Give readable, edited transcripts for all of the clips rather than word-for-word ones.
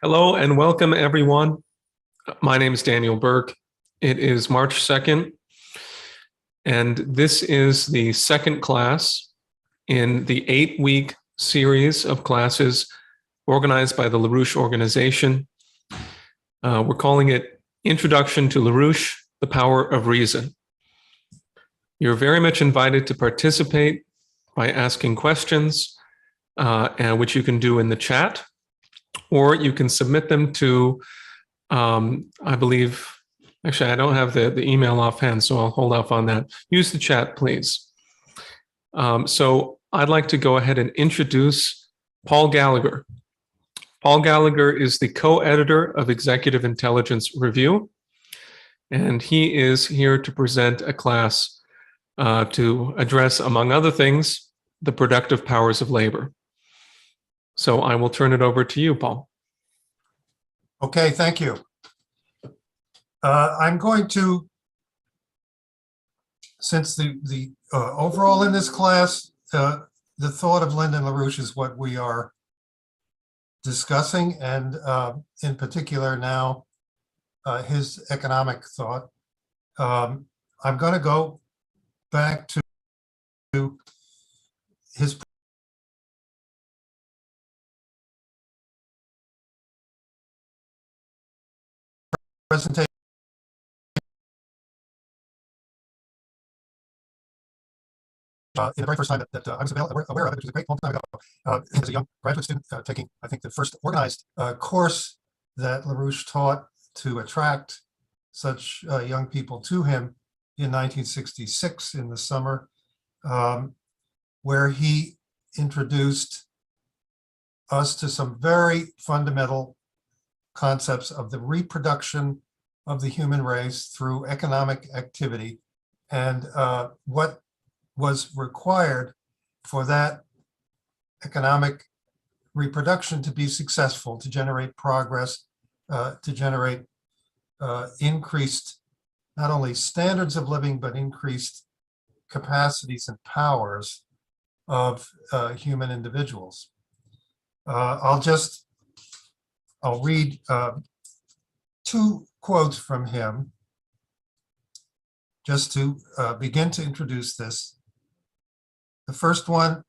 Hello and welcome, everyone. My name is Daniel Burke. It is March 2nd, and this is the second class in the 8-week series of classes organized by the LaRouche organization. We're calling it Introduction to LaRouche, the Power of Reason. You're very much invited to participate by asking questions, which you can do in the chat, or you can submit them to, I believe, actually, I don't have the email offhand, so I'll hold off on that. Use the chat, please. So I'd like to go ahead and introduce Paul Gallagher. Paul Gallagher is the co-editor of Executive Intelligence Review, and he is here to present a class to address, among other things, the productive powers of labor. So I will turn it over to you, Paul. Okay, thank you. I'm going to, since the overall in this class, the thought of Lyndon LaRouche is what we are discussing, and in particular now, his economic thought. I'm going to go back to his presentation. The very first time that I was aware of it, which was a great long time ago, as a young graduate student taking, I think, the first organized course that LaRouche taught to attract such young people to him in 1966 in the summer, where he introduced us to some very fundamental concepts of the reproduction of the human race through economic activity, and what was required for that economic reproduction to be successful, to generate progress, to generate increased not only standards of living, but increased capacities and powers of human individuals. I'll read two quotes from him just to begin to introduce this. The first one: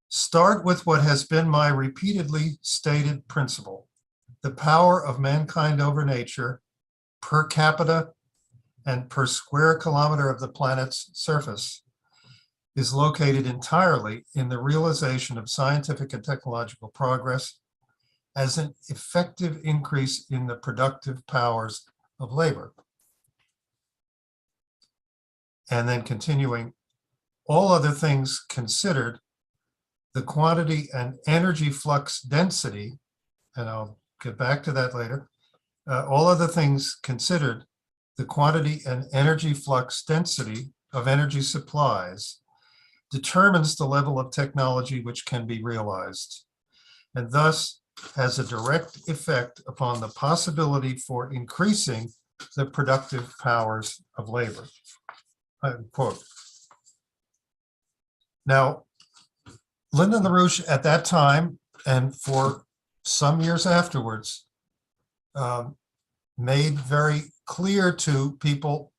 start with what has been my repeatedly stated principle. The power of mankind over nature, per capita and per square kilometer of the planet's surface, is located entirely in the realization of scientific and technological progress as an effective increase in the productive powers of labor. And then continuing, all other things considered, the quantity and energy flux density, and I'll get back to that later, all other things considered, the quantity and energy flux density of energy supplies determines the level of technology which can be realized, and thus has a direct effect upon the possibility for increasing the productive powers of labor. Unquote. Now, Lyndon LaRouche at that time, and for some years afterwards, made very clear to people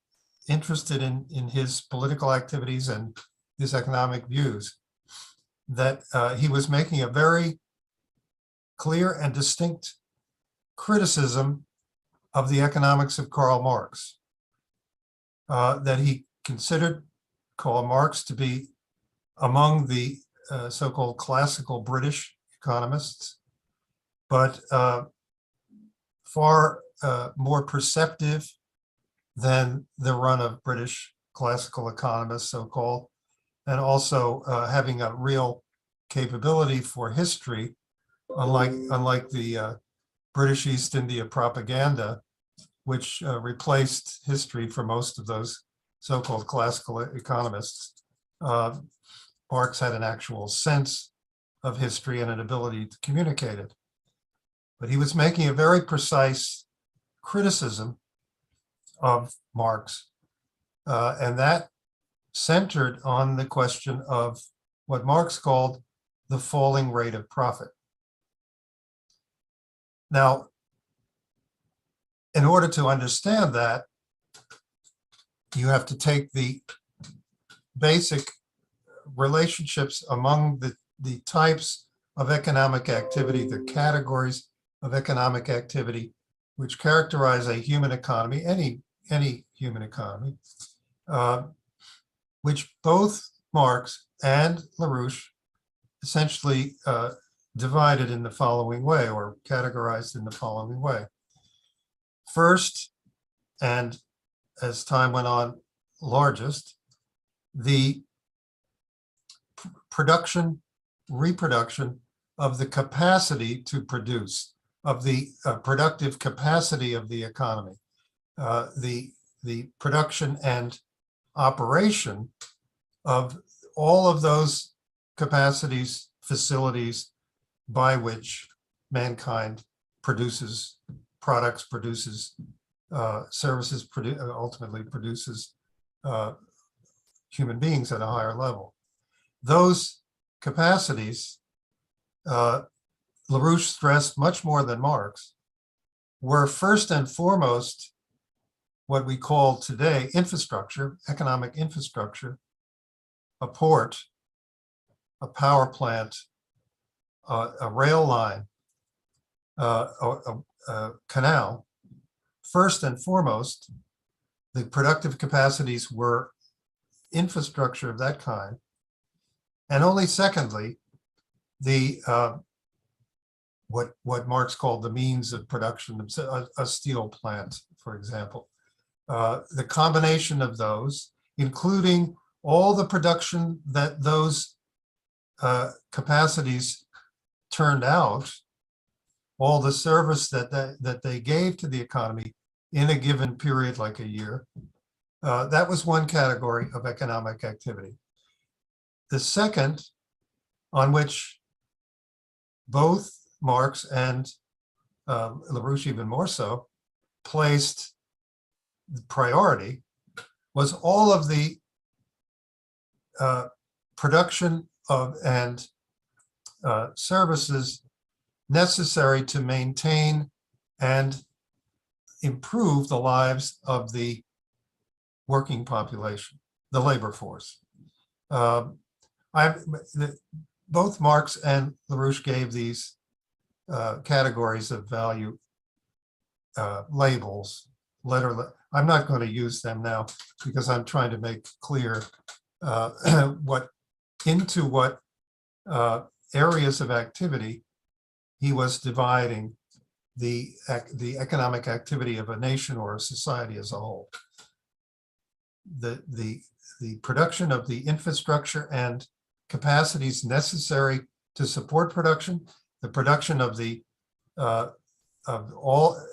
interested in his political activities and his economic views that he was making a very clear and distinct criticism of the economics of Karl Marx, that he considered Karl Marx to be among the so-called classical British economists, but far more perceptive than the run of British classical economists, so-called, and also having a real capability for history, unlike the British East India propaganda, which replaced history for most of those so-called classical economists. Marx had an actual sense of history and an ability to communicate it. But he was making a very precise criticism of Marx, and that centered on the question of what Marx called the falling rate of profit. Now, in order to understand that, you have to take the basic relationships among the types of economic activity, the categories of economic activity which characterize a human economy, any human economy, which both Marx and LaRouche essentially divided in the following way, or categorized in the following way. First, and as time went on, largest, the production, reproduction of the capacity to produce, of the productive capacity of the economy, the production and operation of all of those capacities, facilities by which mankind produces products, produces services, ultimately produces human beings at a higher level. Those capacities, LaRouche stressed much more than Marx, were first and foremost what we call today infrastructure, economic infrastructure, a port, a power plant, a rail line, a canal. First and foremost, the productive capacities were infrastructure of that kind. And only secondly, the what Marx called the means of production, a steel plant, for example. The combination of those, including all the production that those capacities turned out, all the service that they gave to the economy in a given period, like a year, that was one category of economic activity. The second, on which both Marx and LaRouche even more so placed priority, was all of the production of and services necessary to maintain and improve the lives of the working population, the labor force. Both Marx and LaRouche gave these categories of value labels, I'm not going to use them now because I'm trying to make clear what areas of activity he was dividing the economic activity of a nation or a society as a whole. The production of the infrastructure and capacities necessary to support production, the production of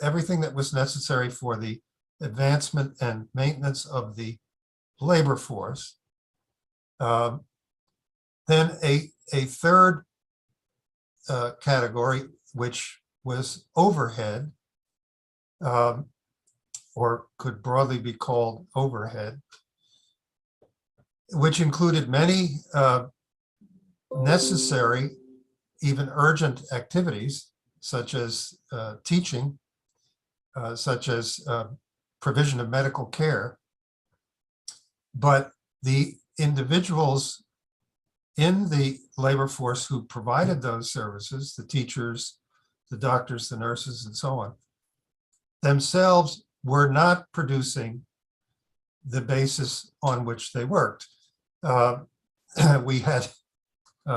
everything that was necessary for the advancement and maintenance of the labor force. Then a third category, which was overhead, or could broadly be called overhead, which included many necessary, even urgent activities, such as teaching, such as provision of medical care. But the individuals in the labor force who provided those services, the teachers, the doctors, the nurses, and so on, themselves were not producing the basis on which they worked. We had,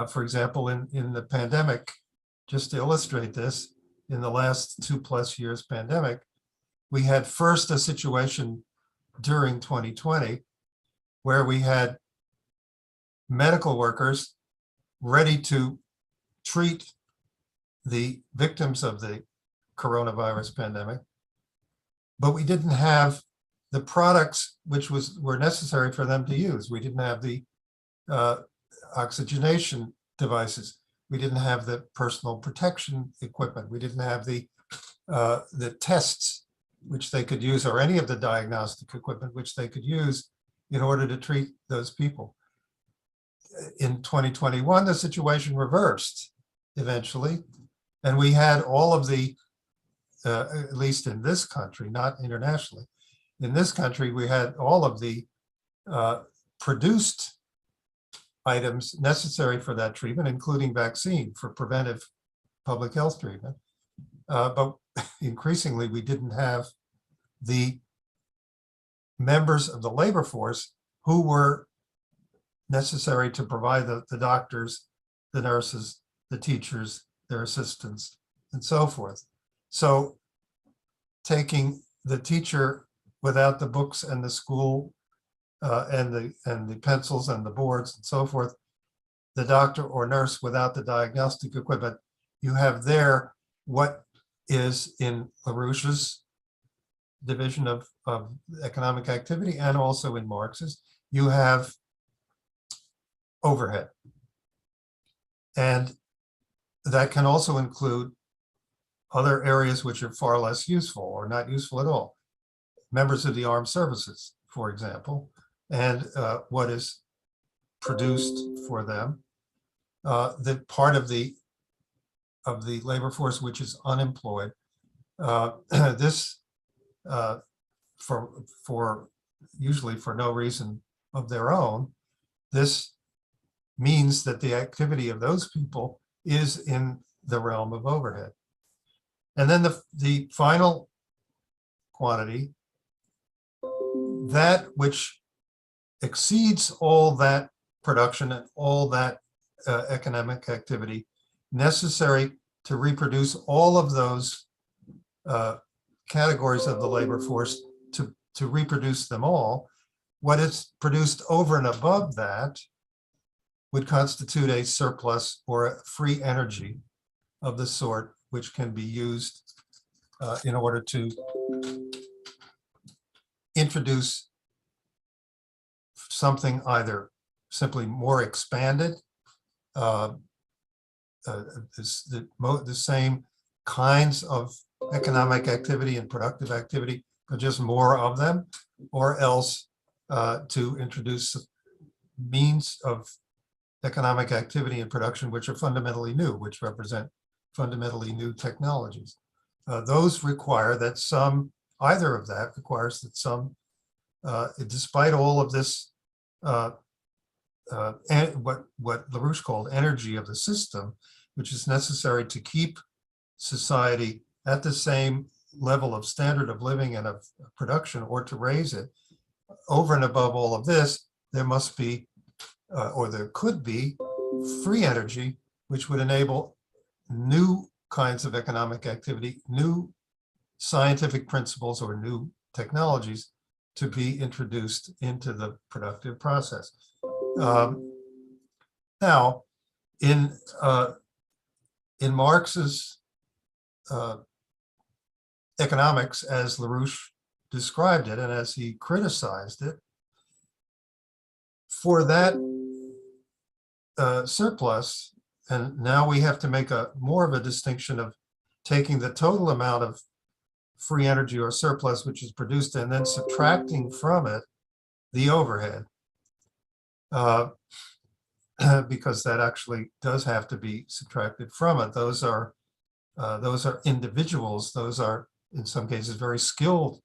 for example, in the pandemic, just to illustrate this, in the last 2+ years pandemic, we had first a situation during 2020 where we had medical workers ready to treat the victims of the coronavirus pandemic, but we didn't have the products which were necessary for them to use. We didn't have the oxygenation devices. We didn't have the personal protection equipment. We didn't have the tests which they could use, or any of the diagnostic equipment which they could use in order to treat those people. In 2021, the situation reversed eventually, and we had all of the at least in this country, not internationally. In this country, we had all of the produced items necessary for that treatment, including vaccine for preventive public health treatment. But increasingly, we didn't have the members of the labor force who were necessary to provide the doctors, the nurses, the teachers, their assistants, and so forth. So taking the teacher without the books and the school and the pencils and the boards and so forth, the doctor or nurse without the diagnostic equipment, you have there what is in LaRouche's division of economic activity and also in Marx's, you have overhead. And that can also include other areas which are far less useful or not useful at all. Members of the armed services, for example, and what is produced for them. The part of the labor force which is unemployed. This for usually for no reason of their own. This means that the activity of those people is in the realm of overhead. And then the final quantity, that which exceeds all that production and all that economic activity necessary to reproduce all of those categories of the labor force, to reproduce them all. What is produced over and above that would constitute a surplus or a free energy of the sort which can be used in order to introduce something either simply more expanded, the same kinds of economic activity and productive activity, but just more of them, or else to introduce means of economic activity and production which are fundamentally new, which represent fundamentally new technologies. Those require that either of that requires that despite all of this, and what LaRouche called energy of the system, which is necessary to keep society at the same level of standard of living and of production, or to raise it, over and above all of this, there must be, or there could be, free energy, which would enable new kinds of economic activity, new scientific principles or new technologies to be introduced into the productive process. Now, in Marx's economics, as LaRouche described it and as he criticized it, for that surplus, and now we have to make more of a distinction of taking the total amount of free energy or surplus which is produced and then subtracting from it the overhead, because that actually does have to be subtracted from it. Those are individuals. Those are, in some cases, very skilled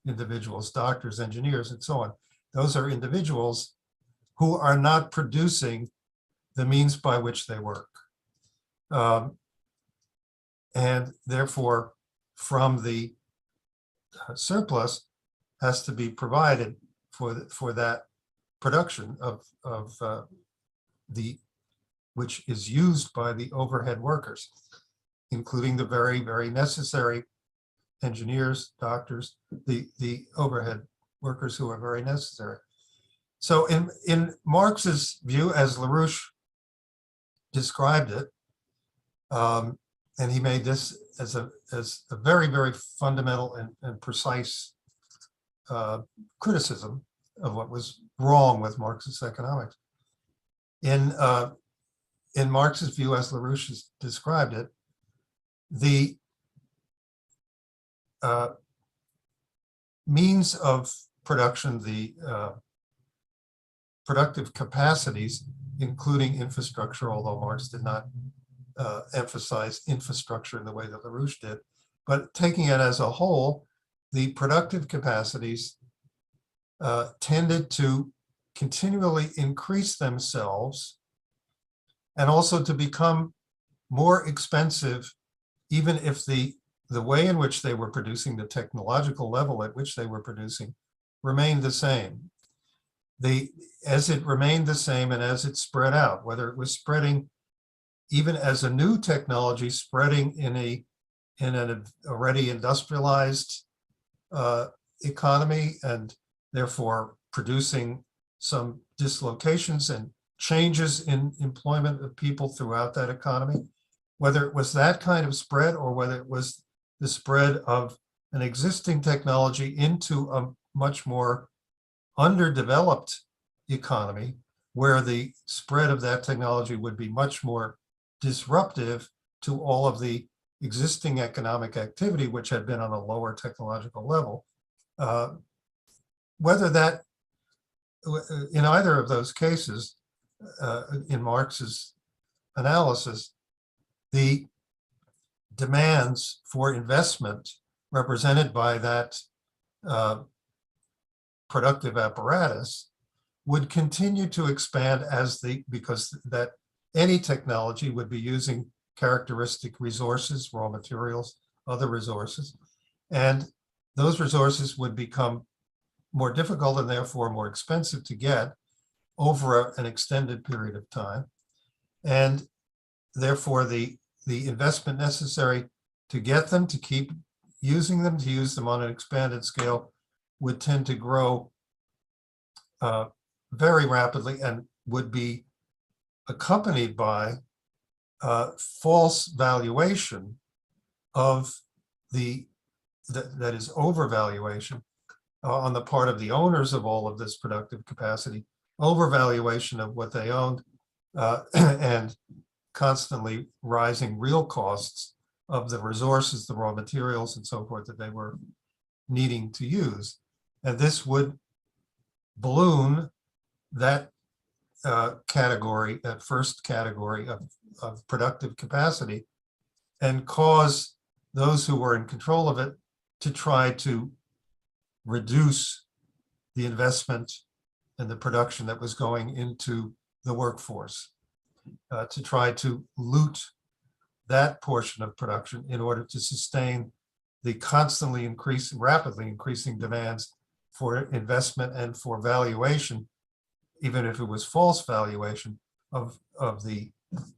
individuals, doctors, engineers, and so on. Those are individuals who are not producing the means by which they work. And therefore, from the surplus has to be provided for that production of which is used by the overhead workers, including the very, very necessary engineers, doctors, the overhead workers who are very necessary. So in Marx's view, as LaRouche described it, and he made this as a very, very fundamental and precise criticism of what was wrong with Marxist economics. In Marx's view, as LaRouche has described it, the means of production, the productive capacities, including infrastructure, although Marx did not emphasize infrastructure in the way that LaRouche did, But taking it as a whole, the productive capacities tended to continually increase themselves and also to become more expensive, even if the way in which they were producing, the technological level at which they were producing, remained the same. As it remained the same and as it spread out, whether it was spreading even as a new technology spreading in an already industrialized economy, and therefore producing some dislocations and changes in employment of people throughout that economy, whether it was that kind of spread or whether it was the spread of an existing technology into a much more underdeveloped economy, where the spread of that technology would be much more disruptive to all of the existing economic activity, which had been on a lower technological level. Whether that, in either of those cases, in Marx's analysis, the demands for investment represented by that productive apparatus would continue to expand because that any technology would be using characteristic resources, raw materials, other resources, and those resources would become more difficult and therefore more expensive to get over an extended period of time. And therefore the investment necessary to get them, to keep using them, to use them on an expanded scale, would tend to grow very rapidly and would be accompanied by false valuation of that is overvaluation on the part of the owners of all of this productive capacity, overvaluation of what they owned, and constantly rising real costs of the resources, the raw materials and so forth that they were needing to use. And this would balloon that category, that first category of productive capacity, and cause those who were in control of it to try to reduce the investment and the production that was going into the workforce, to try to loot that portion of production in order to sustain the constantly rapidly increasing demands for investment and for valuation, even if it was false valuation of the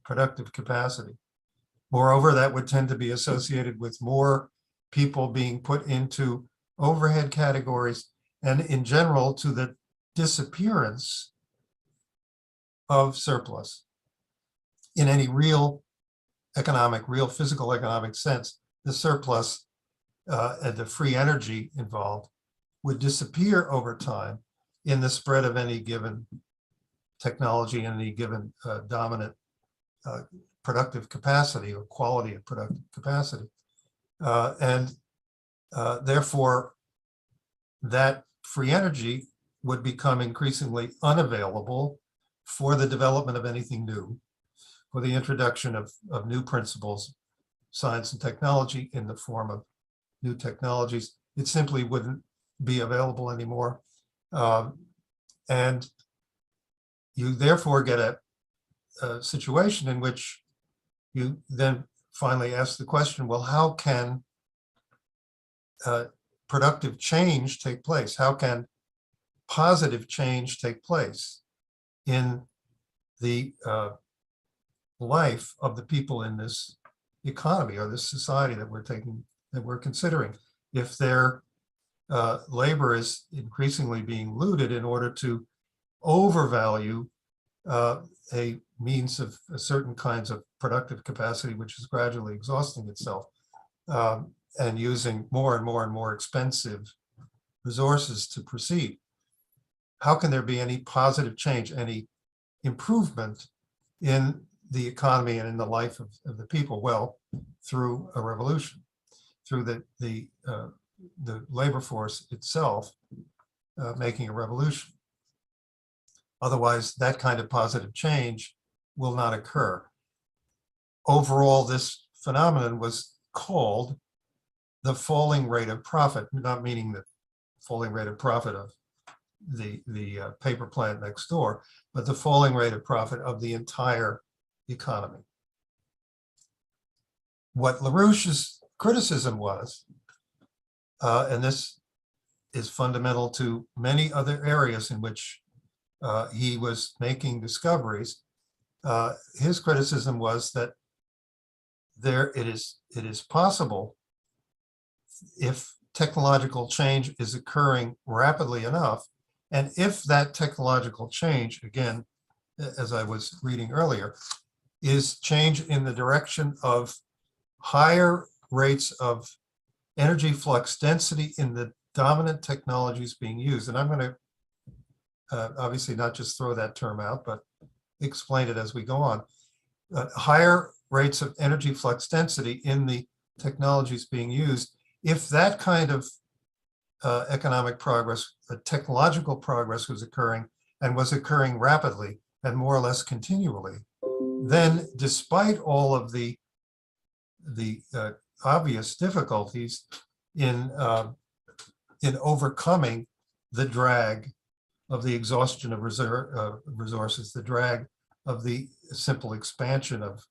productive capacity. Moreover, that would tend to be associated with more people being put into overhead categories, and in general to the disappearance of surplus. In any real economic, real physical economic sense, the surplus and the free energy involved would disappear over time in the spread of any given technology and any given dominant productive capacity or quality of productive capacity. Therefore, that free energy would become increasingly unavailable for the development of anything new, for the introduction of new principles, science and technology in the form of new technologies. It simply wouldn't be available anymore. And you therefore get a situation in which you then finally ask the question, well, how can productive change take place? How can positive change take place in the life of the people in this economy or this society that we're considering, if their labor is increasingly being looted in order to overvalue a means of certain kinds of productive capacity, which is gradually exhausting itself, and using more and more and more expensive resources to proceed. How can there be any positive change, any improvement in the economy and in the life of the people? Well, through a revolution, through the labor force itself making a revolution. Otherwise, that kind of positive change will not occur. Overall, this phenomenon was called the falling rate of profit, not meaning the falling rate of profit of the paper plant next door, but the falling rate of profit of the entire economy. What LaRouche's criticism was, and this is fundamental to many other areas in which he was making discoveries, his criticism was that it is possible, if technological change is occurring rapidly enough, and if that technological change, again, as I was reading earlier, is change in the direction of higher rates of energy flux density in the dominant technologies being used. And I'm going to obviously not just throw that term out, but explain it as we go on. Higher rates of energy flux density in the technologies being used. If that kind of economic progress, technological progress was occurring, and was occurring rapidly and more or less continually, then despite all of the obvious difficulties in overcoming the drag of the exhaustion of resources, the drag of the simple expansion of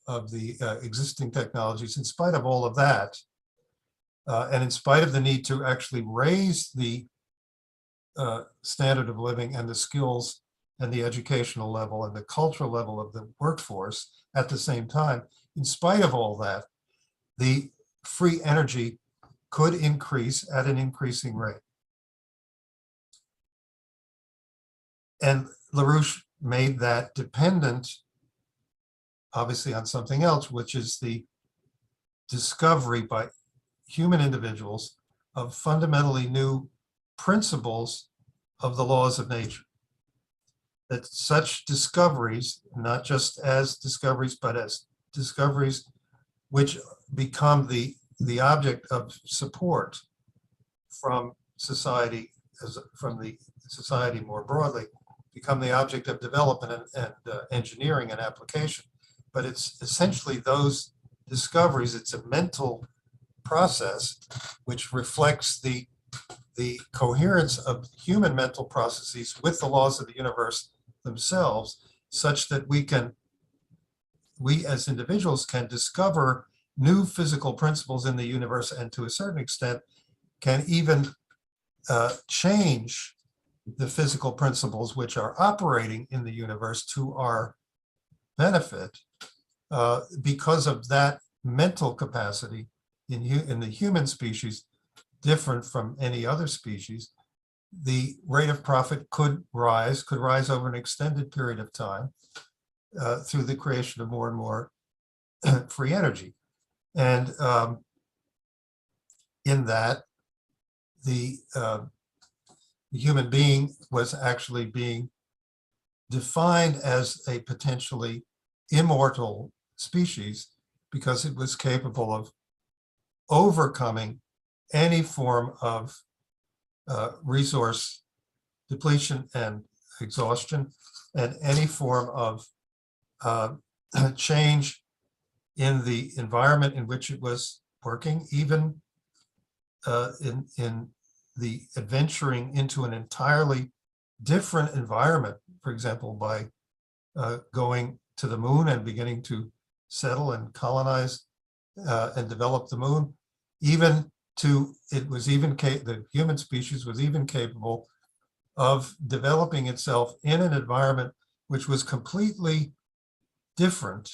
the existing technologies, in spite of all of that, and in spite of the need to actually raise the standard of living and the skills and the educational level and the cultural level of the workforce at the same time, in spite of all that, the free energy could increase at an increasing rate. And LaRouche made that dependent, obviously, on something else, which is the discovery by human individuals of fundamentally new principles of the laws of nature. That such discoveries, not just as discoveries, but as discoveries which become the object of support from society, from the society more broadly, become the object of development and engineering and application. But it's essentially those discoveries, it's a mental process which reflects the coherence of human mental processes with the laws of the universe themselves, such that we as individuals can discover new physical principles in the universe, and to a certain extent can even change the physical principles which are operating in the universe to our benefit, because of that mental capacity in the human species, different from any other species. The rate of profit could rise over an extended period of time through the creation of more and more free energy. And in that, the human being was actually being defined as a potentially immortal species, because it was capable of overcoming any form of resource depletion and exhaustion, and any form of change in the environment in which it was working, even in the adventuring into an entirely different environment, for example, by going to the moon and beginning to settle and colonize and develop the moon. The human species was even capable of developing itself in an environment which was completely different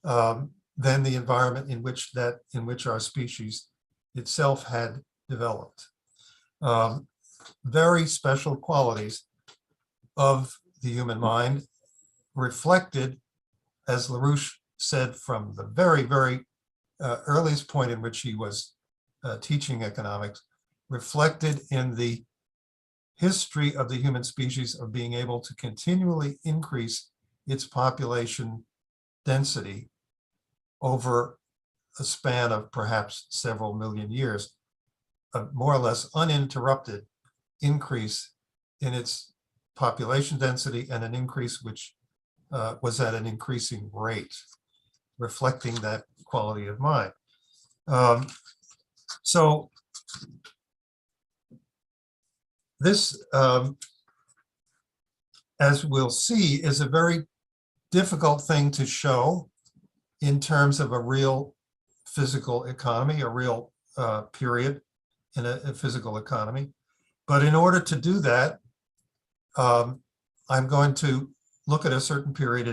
than the environment in which our species itself had developed. Very special qualities of the human mind, reflected, as LaRouche said from the very, very earliest point in which he was teaching economics, reflected in the history of the human species of being able to continually increase its population density over a span of perhaps several million years, a more or less uninterrupted increase in its population density, and an increase which was at an increasing rate, reflecting that quality of mind. So this, as we'll see, is a very difficult thing to show in terms of a real physical economy, a real period in a physical economy. But in order to do that, I'm going to look at a certain period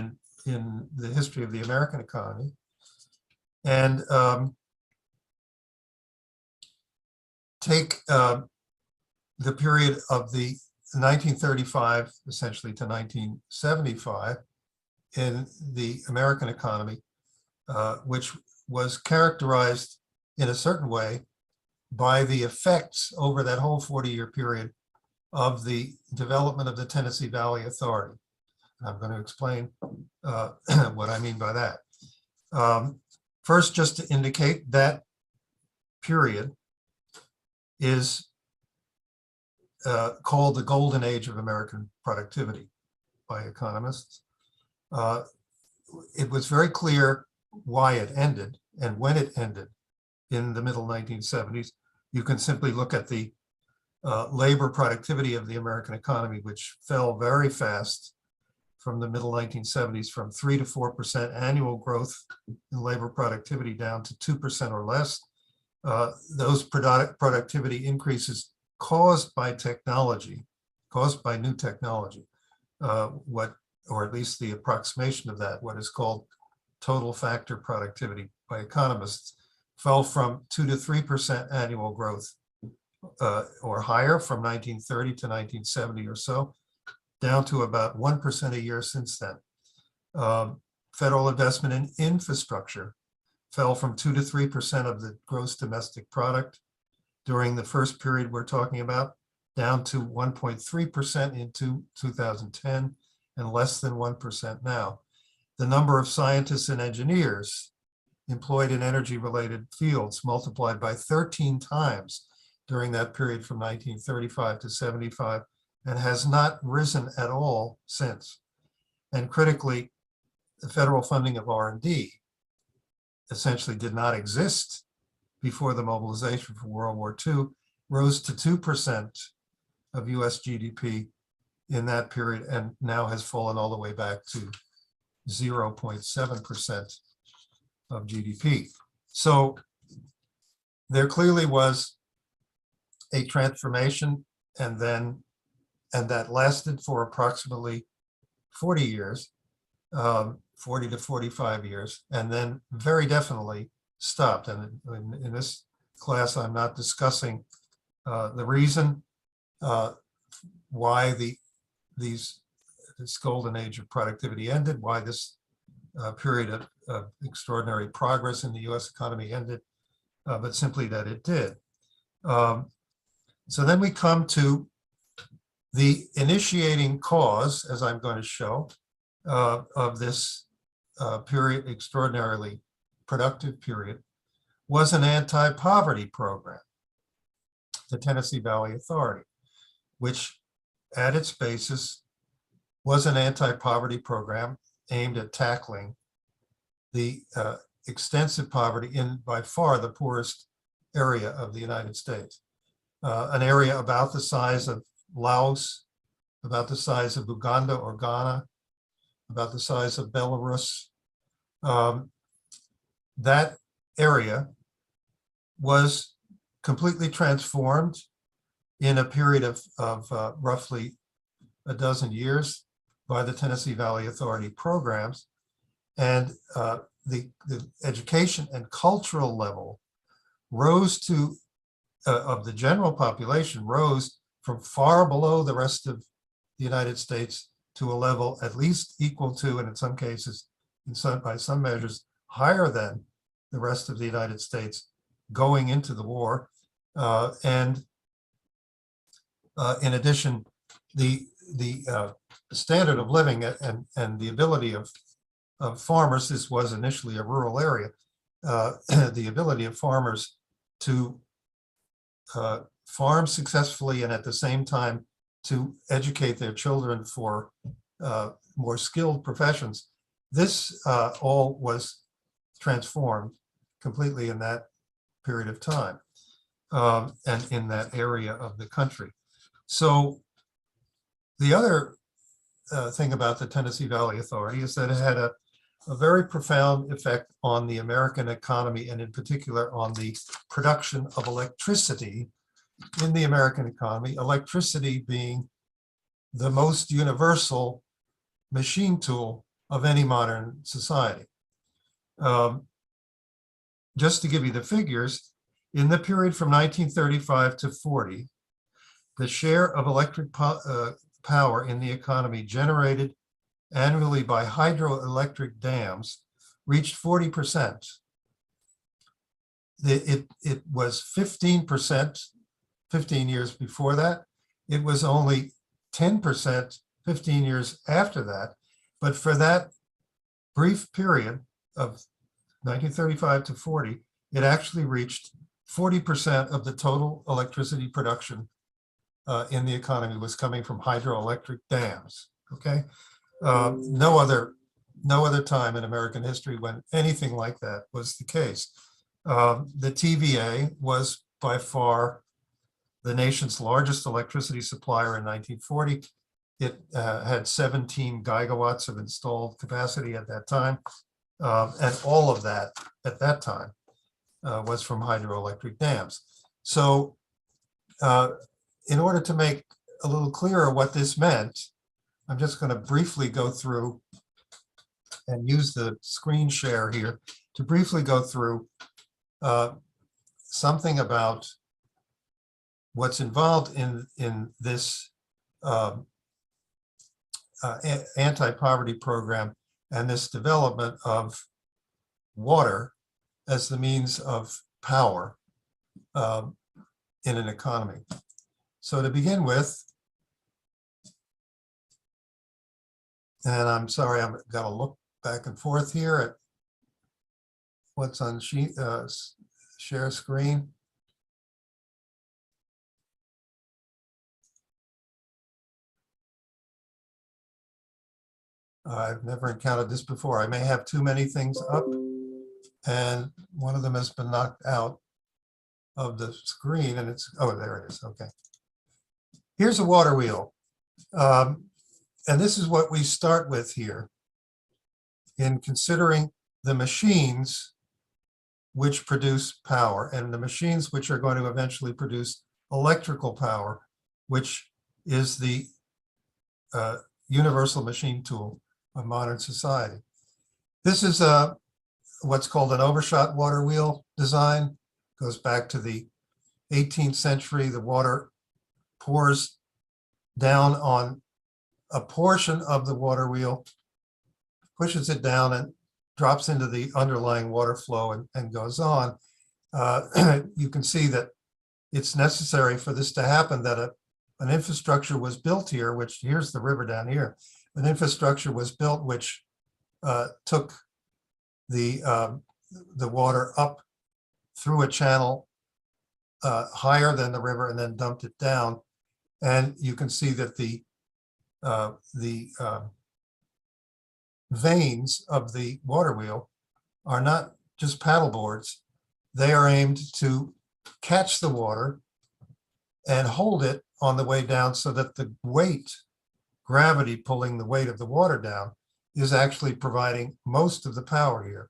in the history of the American economy. And take the period of the 1935 essentially to 1975 in the American economy, which was characterized in a certain way by the effects over that whole 40-year period of the development of the Tennessee Valley Authority. I'm going to explain what I mean by that. First, just to indicate that period is called the golden age of American productivity by economists. It was very clear why it ended and when it ended in the middle 1970s. You can simply look at the labor productivity of the American economy, which fell very fast from the middle 1970s, from 3 to 4% annual growth in labor productivity down to 2% or less. Those productivity increases caused by technology, caused by new technology, or at least the approximation of that, what is called total factor productivity by economists, fell from 2 to 3% annual growth or higher from 1930 to 1970 or so, down to about 1% a year since then. Federal investment in infrastructure fell from 2 to 3% of the gross domestic product during the first period we're talking about, down to 1.3% in 2010 and less than 1% now. The number of scientists and engineers employed in energy-related fields multiplied by 13 times during that period from 1935 to 75 and has not risen at all since. And critically, the federal funding of R&D essentially did not exist before the mobilization for World War II, rose to 2% of US GDP in that period and now has fallen all the way back to 0.7% of GDP. So there clearly was a transformation, and that lasted for approximately 40 years, 40 to 45 years, and then very definitely stopped. And in this class, I'm not discussing the reason why this golden age of productivity ended, why this period of extraordinary progress in the US economy ended, but simply that it did. So then we come to the initiating cause, as I'm going to show, of this period, extraordinarily productive period, was an anti-poverty program, the Tennessee Valley Authority, which at its basis was an anti-poverty program aimed at tackling the extensive poverty in by far the poorest area of the United States, an area about the size of Laos, about the size of Uganda or Ghana, about the size of Belarus. That area was completely transformed in a period of roughly a dozen years by the Tennessee Valley Authority programs. And the education and cultural level rose to, of the general population, rose from far below the rest of the United States to a level at least equal to, and in some cases, by some measures, higher than the rest of the United States going into the war. And in addition, the standard of living and the ability of farmers, this was initially a rural area, the ability of farmers to farm successfully and at the same time to educate their children for more skilled professions. This all was transformed completely in that period of time, and in that area of the country. So the other thing about the Tennessee Valley Authority is that it had a very profound effect on the American economy, and in particular on the production of electricity in the American economy, electricity being the most universal machine tool of any modern society. Just to give you the figures, in the period from 1935 to 40, the share of electric power in the economy generated annually by hydroelectric dams reached 40%. It was 15% 15 years before that. It was only 10% 15 years after that. But for that brief period of 1935 to 40, it actually reached 40% of the total electricity production in the economy was coming from hydroelectric dams. Okay, no other time in American history when anything like that was the case. The TVA was by far the nation's largest electricity supplier in 1940. It had 17 gigawatts of installed capacity at that time. And all of that at that time was from hydroelectric dams. So in order to make a little clearer what this meant, I'm just going to briefly go through and use the screen share here to briefly go through something about what's involved in this anti-poverty program and this development of water as the means of power in an economy. So to begin with, and I'm sorry, I've got to look back and forth here at what's on share screen. I've never encountered this before. I may have too many things up, and one of them has been knocked out of the screen, and it's, oh, there it is. Okay. Here's a water wheel. And this is what we start with here in considering the machines which produce power and the machines which are going to eventually produce electrical power, which is the universal machine tool of modern society. This is what's called an overshot water wheel design. Goes back to the 18th century. The water pours down on a portion of the water wheel, pushes it down and drops into the underlying water flow and goes on. You can see that it's necessary for this to happen that an infrastructure was built here, which here's the river down here. An infrastructure was built which took the water up through a channel higher than the river and then dumped it down. And you can see that the vanes of the water wheel are not just paddle boards. They are aimed to catch the water and hold it on the way down so that the weight, gravity pulling the weight of the water down, is actually providing most of the power here.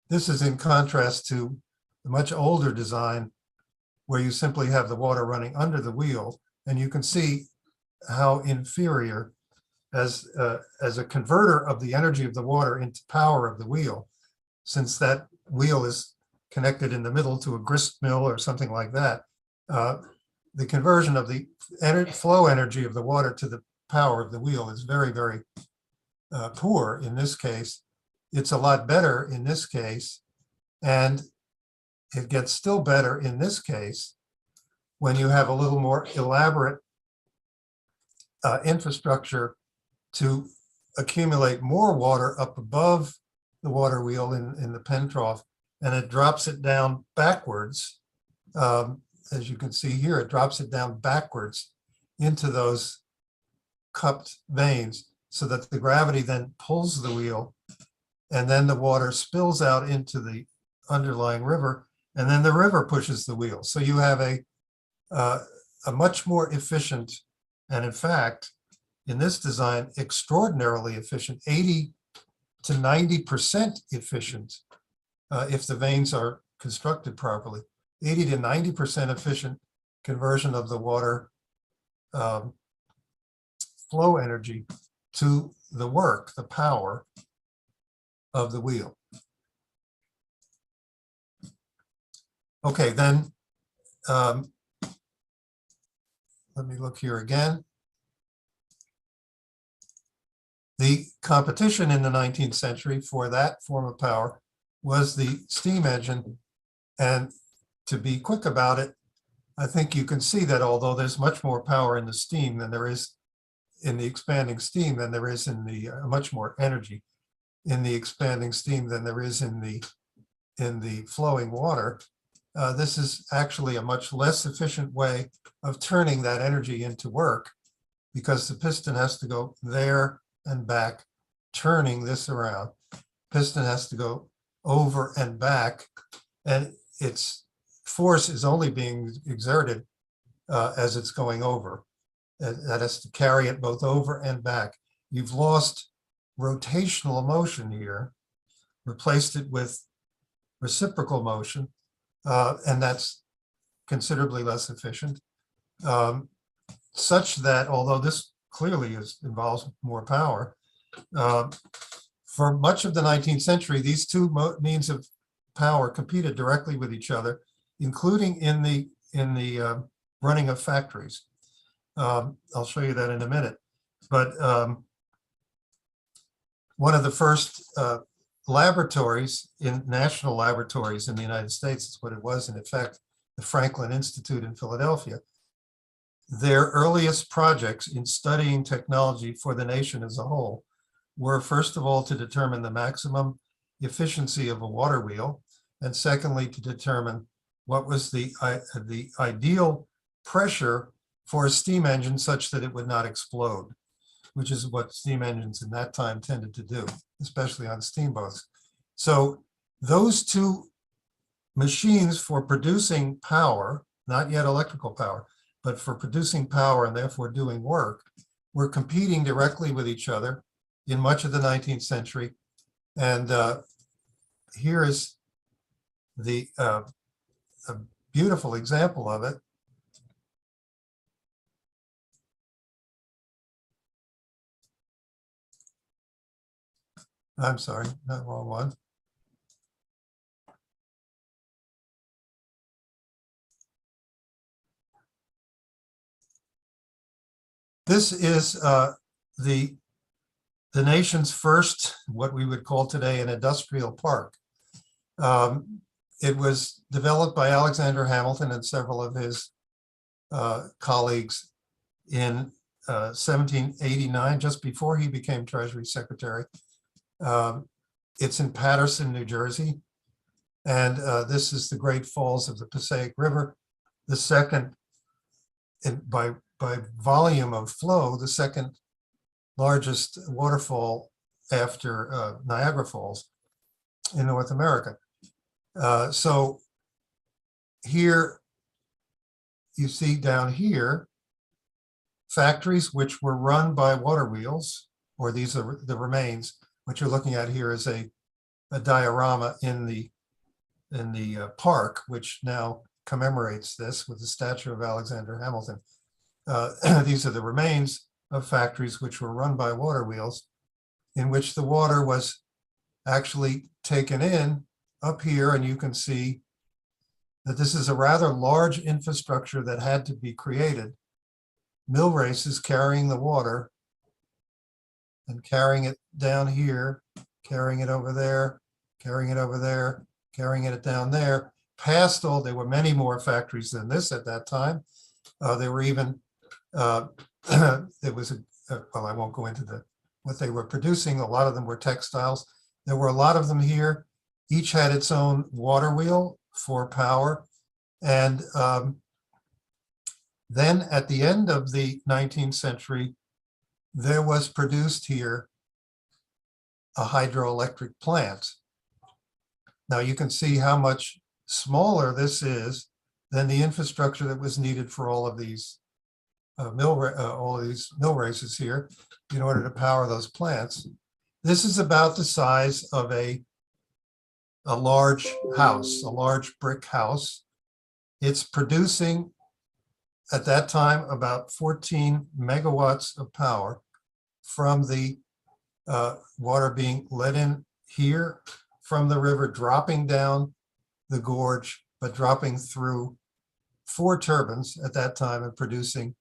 This is in contrast to the much older design where you simply have the water running under the wheel, and you can see how inferior as a converter of the energy of the water into power of the wheel, since that wheel is connected in the middle to a grist mill or something like that. The conversion of the flow energy of the water to the power of the wheel is very, very poor in this case. It's a lot better in this case, and it gets still better in this case when you have a little more elaborate infrastructure to accumulate more water up above the water wheel in the pen trough, and it drops it down backwards. As you can see here, it drops it down backwards into those cupped veins so that the gravity then pulls the wheel, and then the water spills out into the underlying river and then the river pushes the wheel. So you have a much more efficient, and in fact, in this design, extraordinarily efficient, 80 to 90% efficient, if the vanes are constructed properly, 80 to 90% efficient conversion of the water flow energy to the work, the power of the wheel. Okay, then let me look here again. The competition in the 19th century for that form of power was the steam engine. And to be quick about it, I think you can see that although there's much more power in the steam than there is in the expanding steam than there is in the much more energy in the expanding steam than there is in the flowing water, this is actually a much less efficient way of turning that energy into work, because the piston has to go there and back, turning this around. Piston has to go over and back, and its force is only being exerted as it's going over. That has to carry it both over and back. You've lost rotational motion here, replaced it with reciprocal motion, and that's considerably less efficient, such that although this clearly involves more power, for much of the 19th century, these two means of power competed directly with each other, including in the running of factories. I'll show you that in a minute. But one of the first laboratories, national laboratories in the United States, is what it was, in effect, the Franklin Institute in Philadelphia. Their earliest projects in studying technology for the nation as a whole were, first of all, to determine the maximum efficiency of a water wheel, and secondly, to determine what was the ideal pressure for a steam engine such that it would not explode, which is what steam engines in that time tended to do, especially on steamboats. So those two machines for producing power, not yet electrical power, but for producing power and therefore doing work, were competing directly with each other in much of the 19th century. And here is a beautiful example of it. I'm sorry, not wrong one. This is the nation's first, what we would call today, an industrial park. It was developed by Alexander Hamilton and several of his colleagues in 1789, just before he became Treasury Secretary. It's in Paterson, New Jersey. And this is the Great Falls of the Passaic River, the second, by volume of flow, the second largest waterfall after Niagara Falls in North America. So here you see down here factories which were run by water wheels, or these are the remains. What you're looking at here is a diorama in the park, which now commemorates this with the statue of Alexander Hamilton. These are the remains of factories which were run by water wheels, in which the water was actually taken in up here, and you can see that this is a rather large infrastructure that had to be created. Mill races carrying the water and carrying it down here, carrying it over there, carrying it over there, carrying it down there, past all, there were many more factories than this at that time. There were even, there was well, I won't go into what they were producing. A lot of them were textiles. There were a lot of them here. Each had its own water wheel for power. And then at the end of the 19th century, there was produced here a hydroelectric plant. Now you can see how much smaller this is than the infrastructure that was needed for all of these all of these mill races here in order to power those plants. This is about the size of a large house, a large brick house. It's producing at that time about 14 megawatts of power from the water being let in here from the river, dropping down the gorge, but dropping through 4 turbines at that time and producing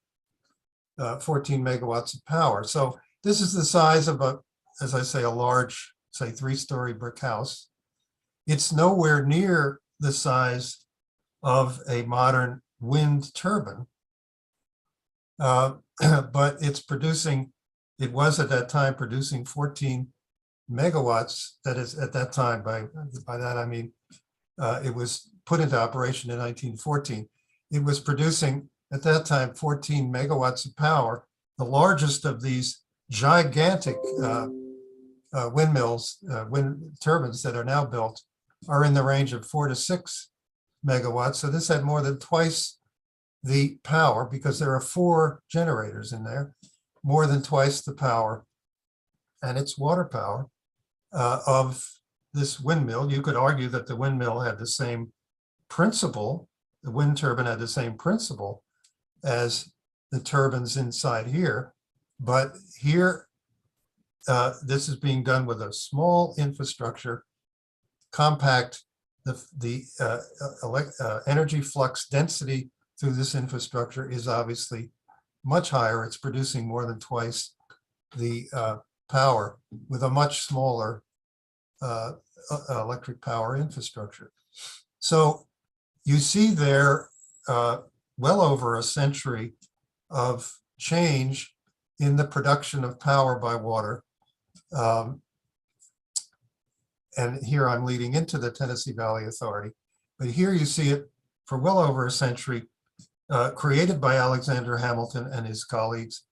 14 megawatts of power. So this is the size of as I say, a large, say 3-story brick house. It's nowhere near the size of a modern wind turbine, but it's producing, it was at that time producing 14 megawatts. That is at that time, by that I mean, it was put into operation in 1914. It was producing at that time 14 megawatts of power. The largest of these gigantic windmills, wind turbines that are now built are in the range of 4 to 6 megawatts. So this had more than twice the power, because there are 4 generators in there, more than twice the power, and it's water power of this windmill. You could argue that the windmill had the same principle, the wind turbine had the same principle as the turbines inside here, but here this is being done with a small infrastructure, compact. The energy flux density through this infrastructure is obviously much higher. It's producing more than twice the power with a much smaller electric power infrastructure. So you see there well over a century of change in the production of power by water. And here I'm leading into the Tennessee Valley Authority. But here you see it for well over a century, created by Alexander Hamilton and his colleagues.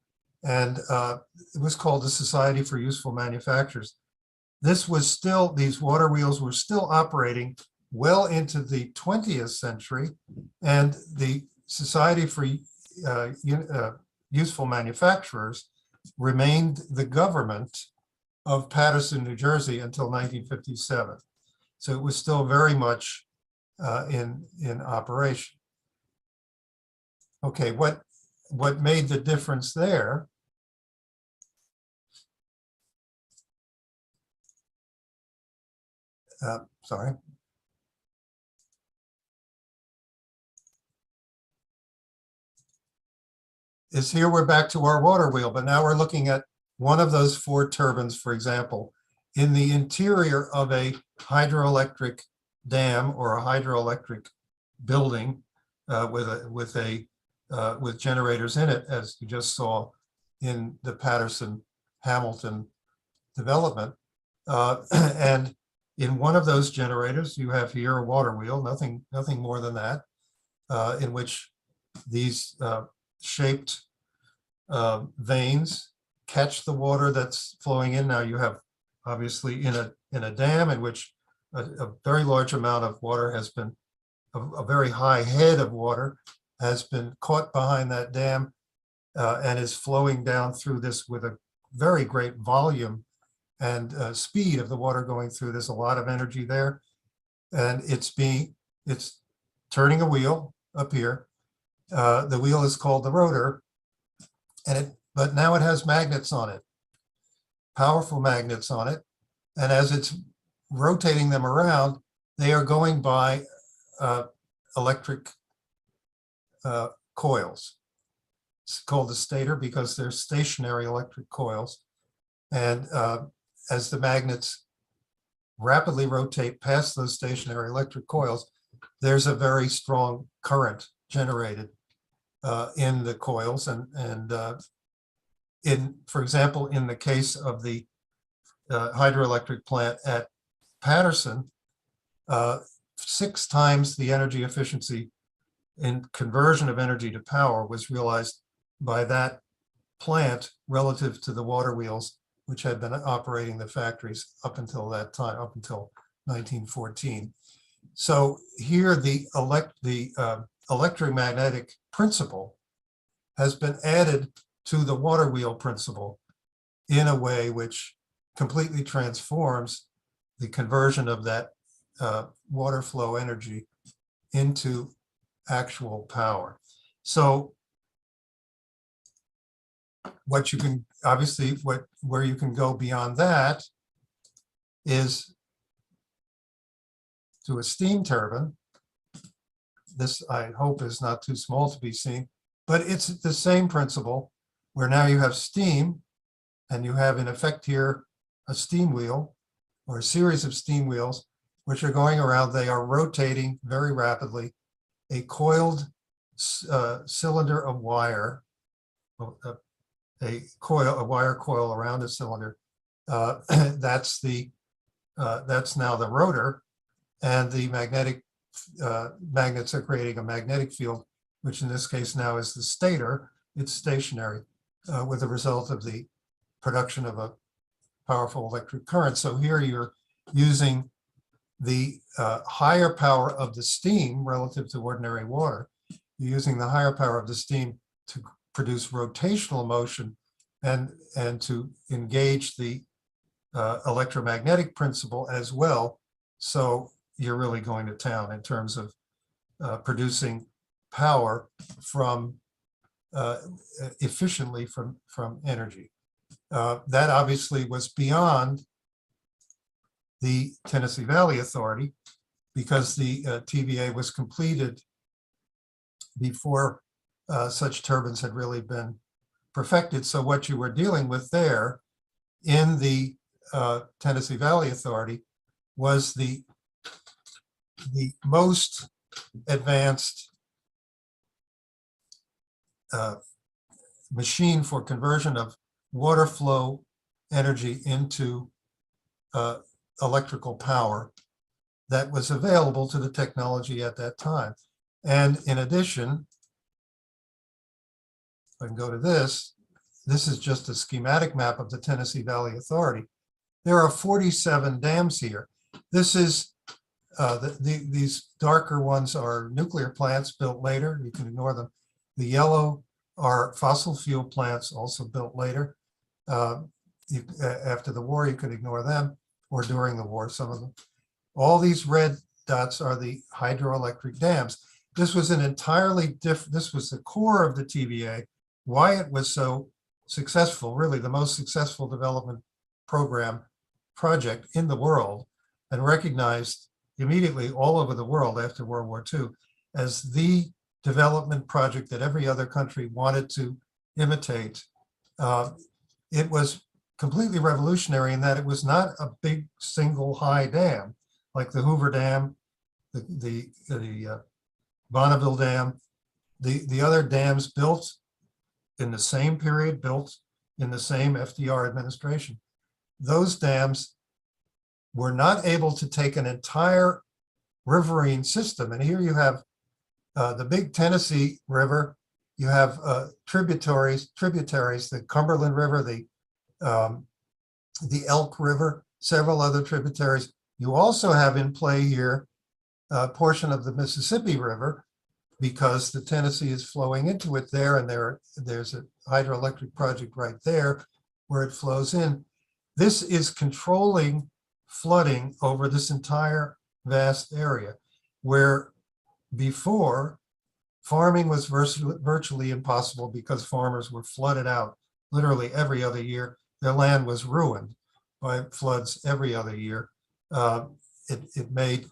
And it was called the Society for Useful Manufactures. This was still, these water wheels were still operating well into the 20th century. And the Society for Useful Manufacturers remained the government of Paterson, New Jersey until 1957. So it was still very much in operation. Okay, what made the difference there sorry. Is here we're back to our water wheel, but now we're looking at one of those 4 turbines, for example, in the interior of a hydroelectric dam or a hydroelectric building with generators in it, as you just saw in the Patterson-Hamilton development. And in one of those generators, you have here a water wheel, nothing more than that, in which these shaped veins catch the water that's flowing in. Now you have obviously in a dam in which a very large amount of water has been, a very high head of water has been caught behind that dam and is flowing down through this with a very great volume and speed of the water going through. There's a lot of energy there, and it's turning a wheel up here. The wheel is called the rotor, but now it has magnets on it, powerful magnets on it. And as it's rotating them around, they are going by electric coils. It's called the stator because they're stationary electric coils. And as the magnets rapidly rotate past those stationary electric coils, there's a very strong current generated in the coils. And for example, in the case of the hydroelectric plant at Patterson, 6 times the energy efficiency in conversion of energy to power was realized by that plant relative to the water wheels, which had been operating the factories up until that time, up until 1914. So here the electromagnetic principle has been added to the water wheel principle in a way which completely transforms the conversion of that water flow energy into actual power. So what you can obviously where you can go beyond that is to a steam turbine. This, I hope, is not too small to be seen, but it's the same principle where now you have steam and you have in effect here a steam wheel or a series of steam wheels which are going around. They are rotating very rapidly. A coiled cylinder of wire, a wire coil around a cylinder. That's now the rotor, and the magnets are creating a magnetic field, which in this case now is the stator. It's stationary with the result of the production of a powerful electric current. So here you're using the higher power of the steam relative to ordinary water. You're using the higher power of the steam to produce rotational motion and to engage the electromagnetic principle as well. So you're really going to town in terms of producing power from efficiently from energy. That obviously was beyond the Tennessee Valley Authority because the TVA was completed before such turbines had really been perfected. So what you were dealing with there in the Tennessee Valley Authority was the most advanced machine for conversion of water flow energy into electrical power that was available to the technology at that time. And in addition, if I can go to this is just a schematic map of the Tennessee Valley Authority. There are 47 dams here. This is, these darker ones are nuclear plants built later. You can ignore them. The yellow are fossil fuel plants also built later. After the war, you could ignore them, or during the war, some of them. All these red dots are the hydroelectric dams. This was an entirely different, this was the core of the TVA, why it was so successful, really the most successful development project in the world, and recognized immediately all over the world after World War II as the development project that every other country wanted to imitate. It was completely revolutionary in that it was not a big single high dam like the Hoover Dam, the Bonneville Dam, the other dams built in the same period, built in the same FDR administration. Those dams were not able to take an entire riverine system. And here you have the big Tennessee River, you have tributaries, the Cumberland River, the Elk River, several other tributaries. You also have in play here a portion of the Mississippi River, because the Tennessee is flowing into it there, and there's a hydroelectric project right there where it flows in. This is controlling flooding over this entire vast area, where before farming was virtually impossible because farmers were flooded out literally every other year. Their land was ruined by floods every other year. It made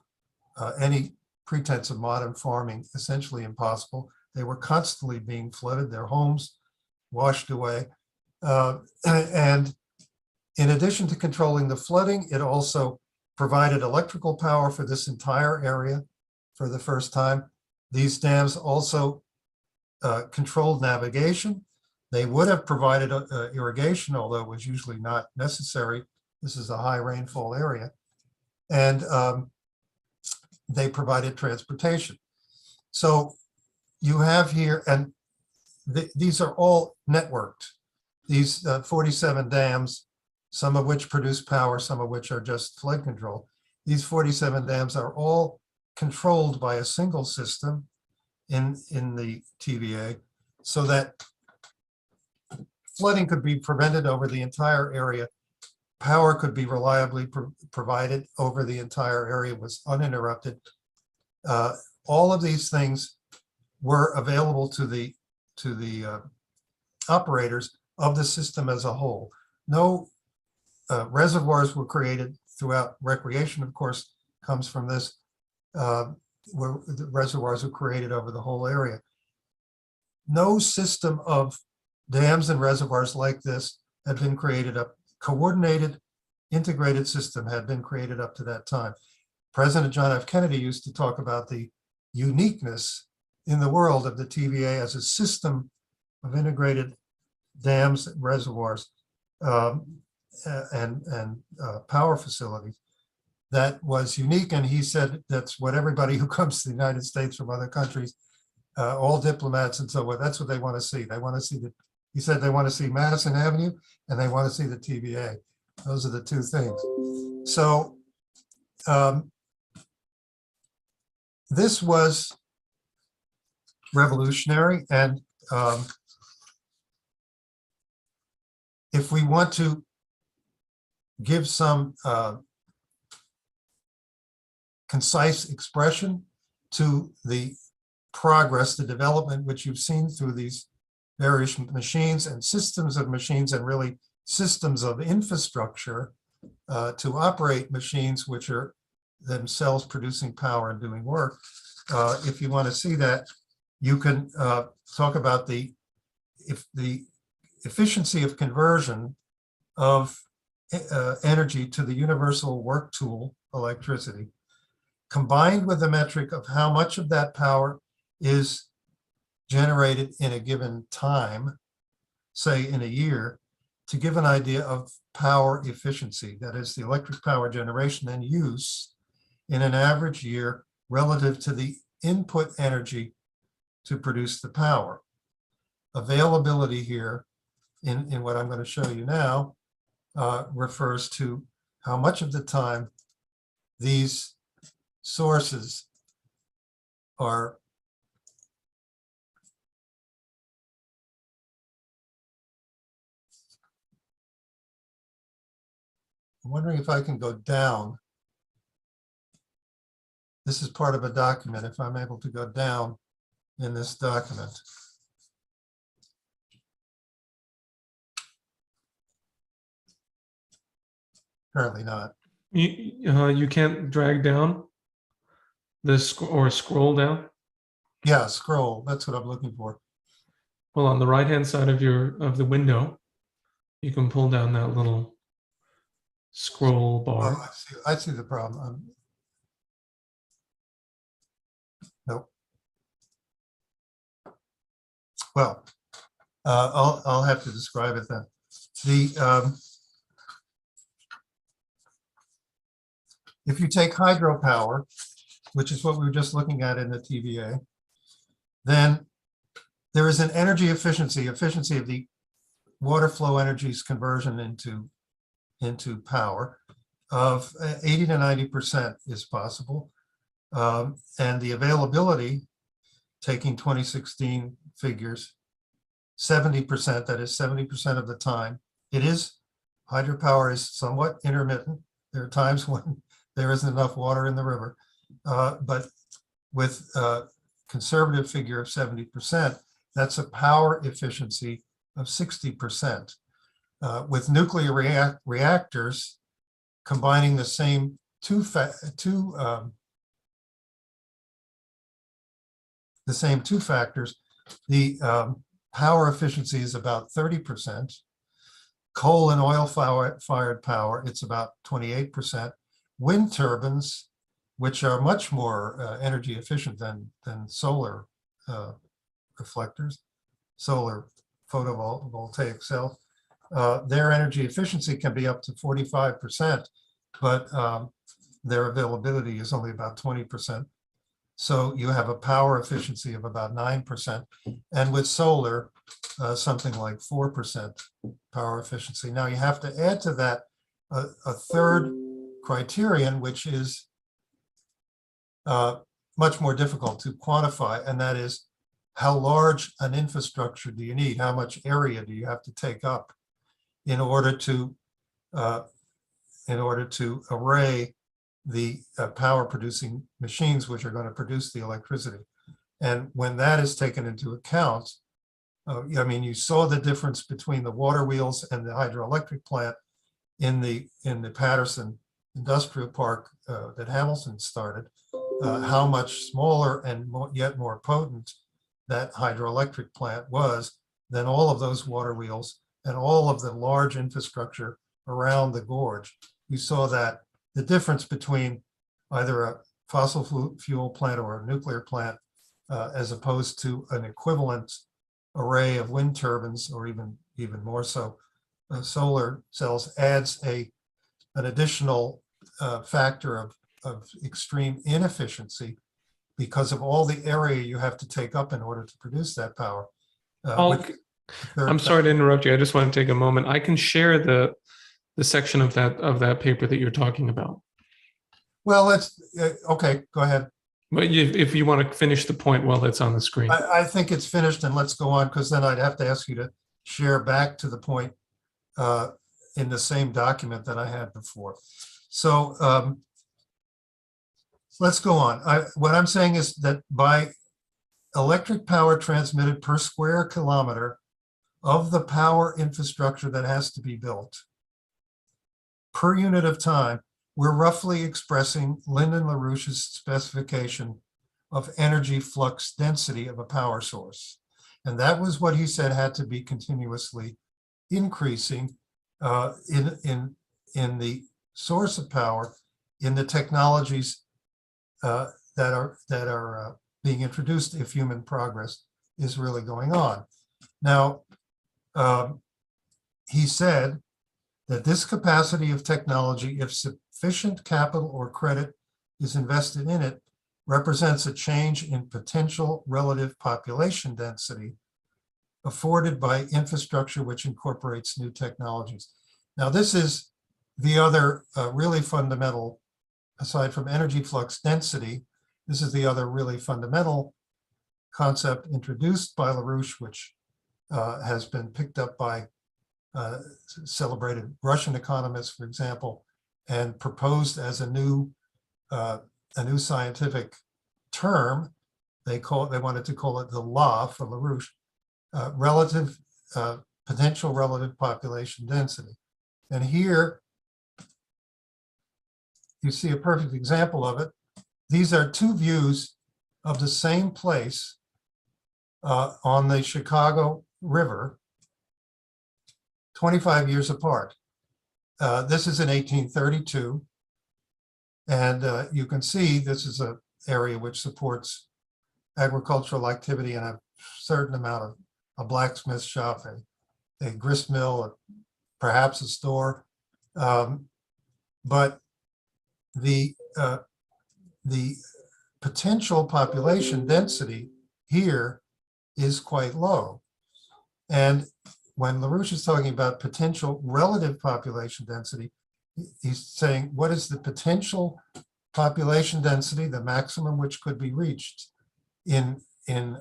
any pretense of modern farming essentially impossible. They were constantly being flooded, their homes washed away. And in addition to controlling the flooding, it also provided electrical power for this entire area for the first time. These dams also controlled navigation. They would have provided irrigation, although it was usually not necessary. This is a high rainfall area. And they provided transportation. So you have here, and these are all networked. These 47 dams, some of which produce power, some of which are just flood control. These 47 dams are all controlled by a single system in the TVA, so that flooding could be prevented over the entire area. Power could be reliably provided over the entire area, was uninterrupted. All of these things were available to the operators of the system as a whole. No reservoirs were created throughout. Recreation, of course, comes from this, where the reservoirs were created over the whole area. No system of dams and reservoirs like this had been created up. Coordinated, integrated system had been created up to that time. President John F. Kennedy used to talk about the uniqueness in the world of the TVA as a system of integrated dams, reservoirs, and power facilities that was unique. And he said that's what everybody who comes to the United States from other countries, all diplomats and so on, that's what they want to see. They want to see he said they want to see Madison Avenue and they want to see the TVA. Those are the two things. So this was revolutionary. And if we want to give some concise expression to the progress, the development, which you've seen through these various machines and systems of machines, and really systems of infrastructure to operate machines which are themselves producing power and doing work. If you want to see that, you can talk about the efficiency of conversion of energy to the universal work tool, electricity, combined with the metric of how much of that power is generated in a given time, say in a year, to give an idea of power efficiency, that is the electric power generation and use in an average year relative to the input energy to produce the power. Availability here in what I'm going to show you now refers to how much of the time these sources are I'm wondering if I can go down. This is part of a document, if I'm able to go down in this document. Apparently not. You can't drag down this or scroll down? Yeah, scroll, that's what I'm looking for. Well, on the right-hand side of the window, you can pull down that little scroll bar. Oh, I see the problem. Nope. Well, I'll have to describe it then. If you take hydropower, which is what we were just looking at in the TVA, then there is an energy efficiency of the water flow energies conversion into power of 80 to 90% is possible. And the availability, taking 2016 figures, 70%, that is 70% of the time. Hydropower is somewhat intermittent. There are times when there isn't enough water in the river, but with a conservative figure of 70%, that's a power efficiency of 60%. With nuclear reactors combining the same two factors, the power efficiency is about 30%. Coal and oil fired power, it's about 28%. Wind turbines, which are much more energy efficient than solar reflectors, solar photovoltaic cells, their energy efficiency can be up to 45%, but their availability is only about 20%. So you have a power efficiency of about 9%. And with solar, something like 4% power efficiency. Now you have to add to that a third criterion, which is much more difficult to quantify, and that is how large an infrastructure do you need? How much area do you have to take up in order to array the power producing machines which are going to produce the electricity? And when that is taken into account, I mean, you saw the difference between the water wheels and the hydroelectric plant in the Patterson Industrial Park that Hamilton started, how much smaller and yet more potent that hydroelectric plant was than all of those water wheels and all of the large infrastructure around the gorge. You saw that the difference between either a fossil fuel plant or a nuclear plant, as opposed to an equivalent array of wind turbines, or even more so, solar cells, adds an additional factor of extreme inefficiency because of all the area you have to take up in order to produce that power. I'm sorry to interrupt you. I just want to take a moment. I can share the section of that paper that you're talking about. Well, let's okay. Go ahead. But if you want to finish the point while it's on the screen, I think it's finished, and let's go on, because then I'd have to ask you to share back to the point in the same document that I had before. So let's go on. What I'm saying is that by electric power transmitted per square kilometer of the power infrastructure that has to be built per unit of time, we're roughly expressing Lyndon LaRouche's specification of energy flux density of a power source. And that was what he said had to be continuously increasing in the source of power in the technologies that are being introduced if human progress is really going on. Now, he said that this capacity of technology, if sufficient capital or credit is invested in it, represents a change in potential relative population density afforded by infrastructure which incorporates new technologies. Now, this is the other really fundamental, aside from energy flux density, this is the other really fundamental concept introduced by LaRouche, which has been picked up by celebrated Russian economists, for example, and proposed as a new scientific term. They wanted to call it the law for LaRouche, potential relative population density. And here you see a perfect example of it. These are two views of the same place on the Chicago River, 25 years apart. This is in 1832. And you can see this is an area which supports agricultural activity and a certain amount of a blacksmith shop, a grist mill, perhaps a store. But the potential population density here is quite low. And when LaRouche is talking about potential relative population density, he's saying, what is the potential population density, the maximum which could be reached in an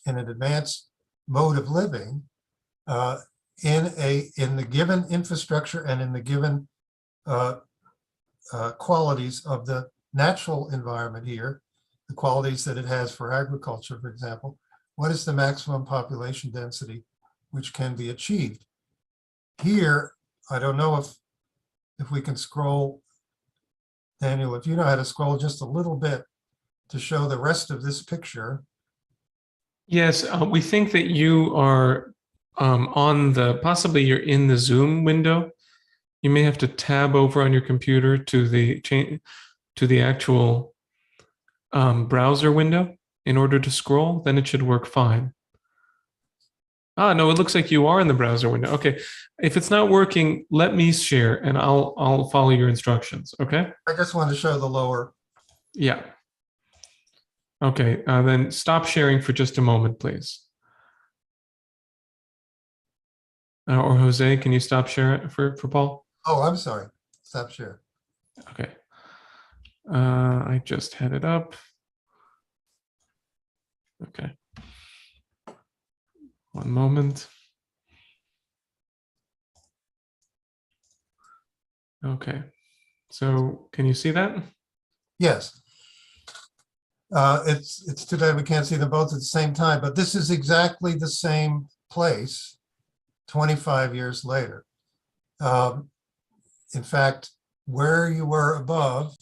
advanced mode of living in the given infrastructure and in the given qualities of the natural environment here, the qualities that it has for agriculture, for example. What is the maximum population density which can be achieved? Here, I don't know if we can scroll, Daniel, if you know how to scroll just a little bit to show the rest of this picture. yes, we think that you are possibly you're in the Zoom window. You may have to tab over on your computer to the actual browser window in order to scroll. Then it should work fine. Ah, no, it looks like you are in the browser window. Okay, if it's not working, let me share and I'll follow your instructions. Okay. I just want to show the lower. Yeah. Okay, then stop sharing for just a moment, please. Or Jose, can you stop sharing for Paul? Oh, I'm sorry. Stop share. Okay. I just had it up. Okay. One moment. Okay. So can you see that? Yes. It's too bad we can't see them both at the same time, but this is exactly the same place 25 years later. In fact, where you were above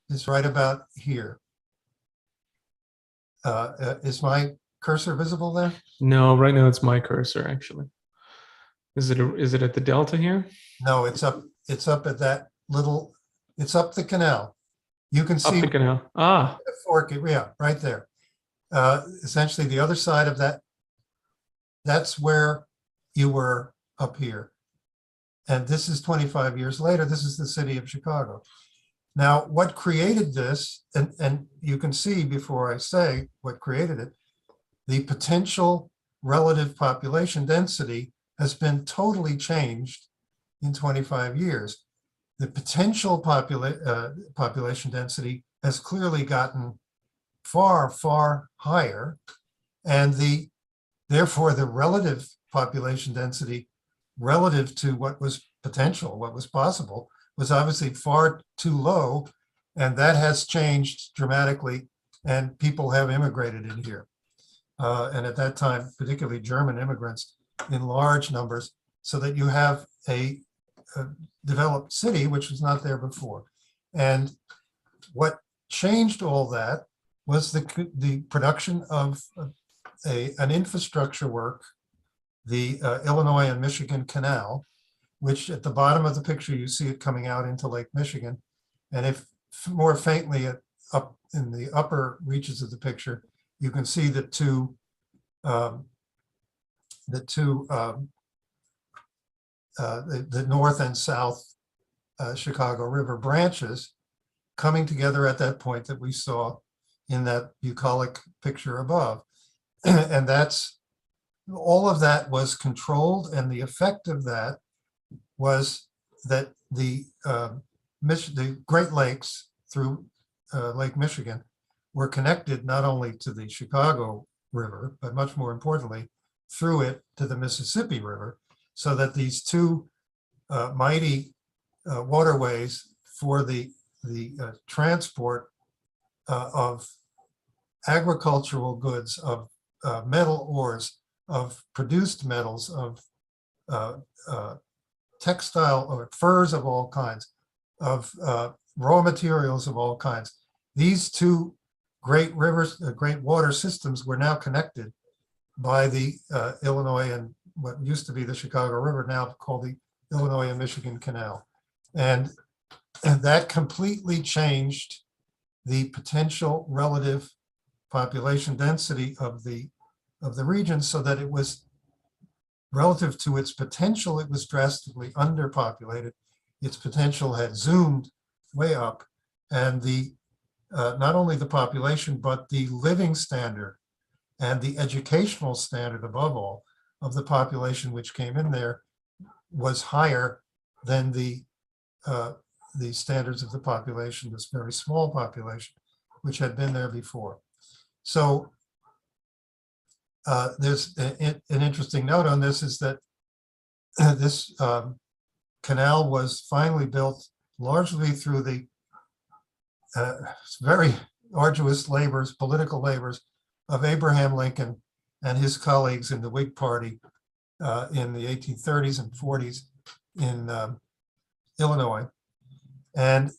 is right about here. Is my cursor visible there? No, right now it's my cursor actually. Is it at the delta here? No, it's up at that little, it's up the canal. You can Up see the canal. Ah, the fork, yeah, right there. Essentially the other side of that, that's where you were up here. And this is 25 years later, this is the city of Chicago. Now, what created this, and you can see before I say what created it, the potential relative population density has been totally changed in 25 years. The potential population density has clearly gotten far, far higher, and therefore the relative population density relative to what was potential, what was possible, was obviously far too low, and that has changed dramatically, and people have immigrated in here. And at that time, particularly German immigrants in large numbers, so that you have a developed city, which was not there before. And what changed all that was the production of an infrastructure work, the Illinois and Michigan Canal, which at the bottom of the picture, you see it coming out into Lake Michigan. And if more faintly up in the upper reaches of the picture, you can see the north and south Chicago River branches coming together at that point that we saw in that bucolic picture above. And that's, all of that was controlled, and the effect of that was that the Great Lakes through Lake Michigan were connected not only to the Chicago River, but much more importantly, through it to the Mississippi River, so that these two mighty waterways for the transport of agricultural goods, of metal ores, of produced metals, of textile or furs of all kinds, of raw materials of all kinds. These two great rivers, great water systems were now connected by the Illinois and what used to be the Chicago River, now called the Illinois and Michigan Canal. And that completely changed the potential relative population density of the region, so that it was, relative to its potential, it was drastically underpopulated. Its potential had zoomed way up, and the not only the population, but the living standard and the educational standard, above all, of the population which came in there was higher than the standards of the population, this very small population, which had been there before. So there's an interesting note on this, is that this canal was finally built largely through the very arduous labors, political labors of Abraham Lincoln and his colleagues in the Whig Party in the 1830s and 40s in Illinois. And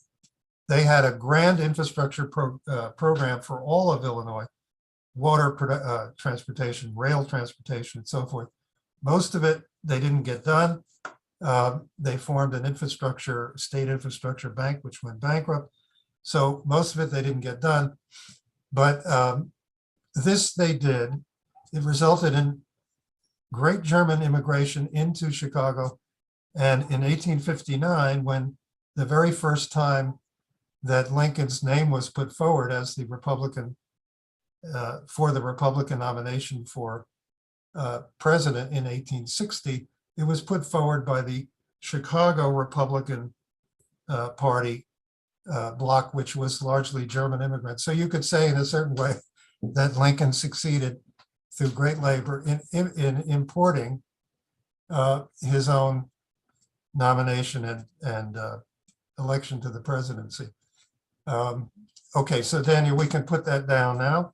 they had a grand infrastructure program for all of Illinois, water transportation, rail transportation, and so forth. Most of it they didn't get done. They formed an state infrastructure bank, which went bankrupt. So most of it they didn't get done. But this they did. It resulted in great German immigration into Chicago. And in 1859, when the very first time that Lincoln's name was put forward as the Republican, for the Republican nomination for president in 1860, it was put forward by the Chicago Republican Party bloc, which was largely German immigrants. So you could say in a certain way that Lincoln succeeded through great labor in importing his own nomination and election to the presidency. Okay, so Daniel, we can put that down now.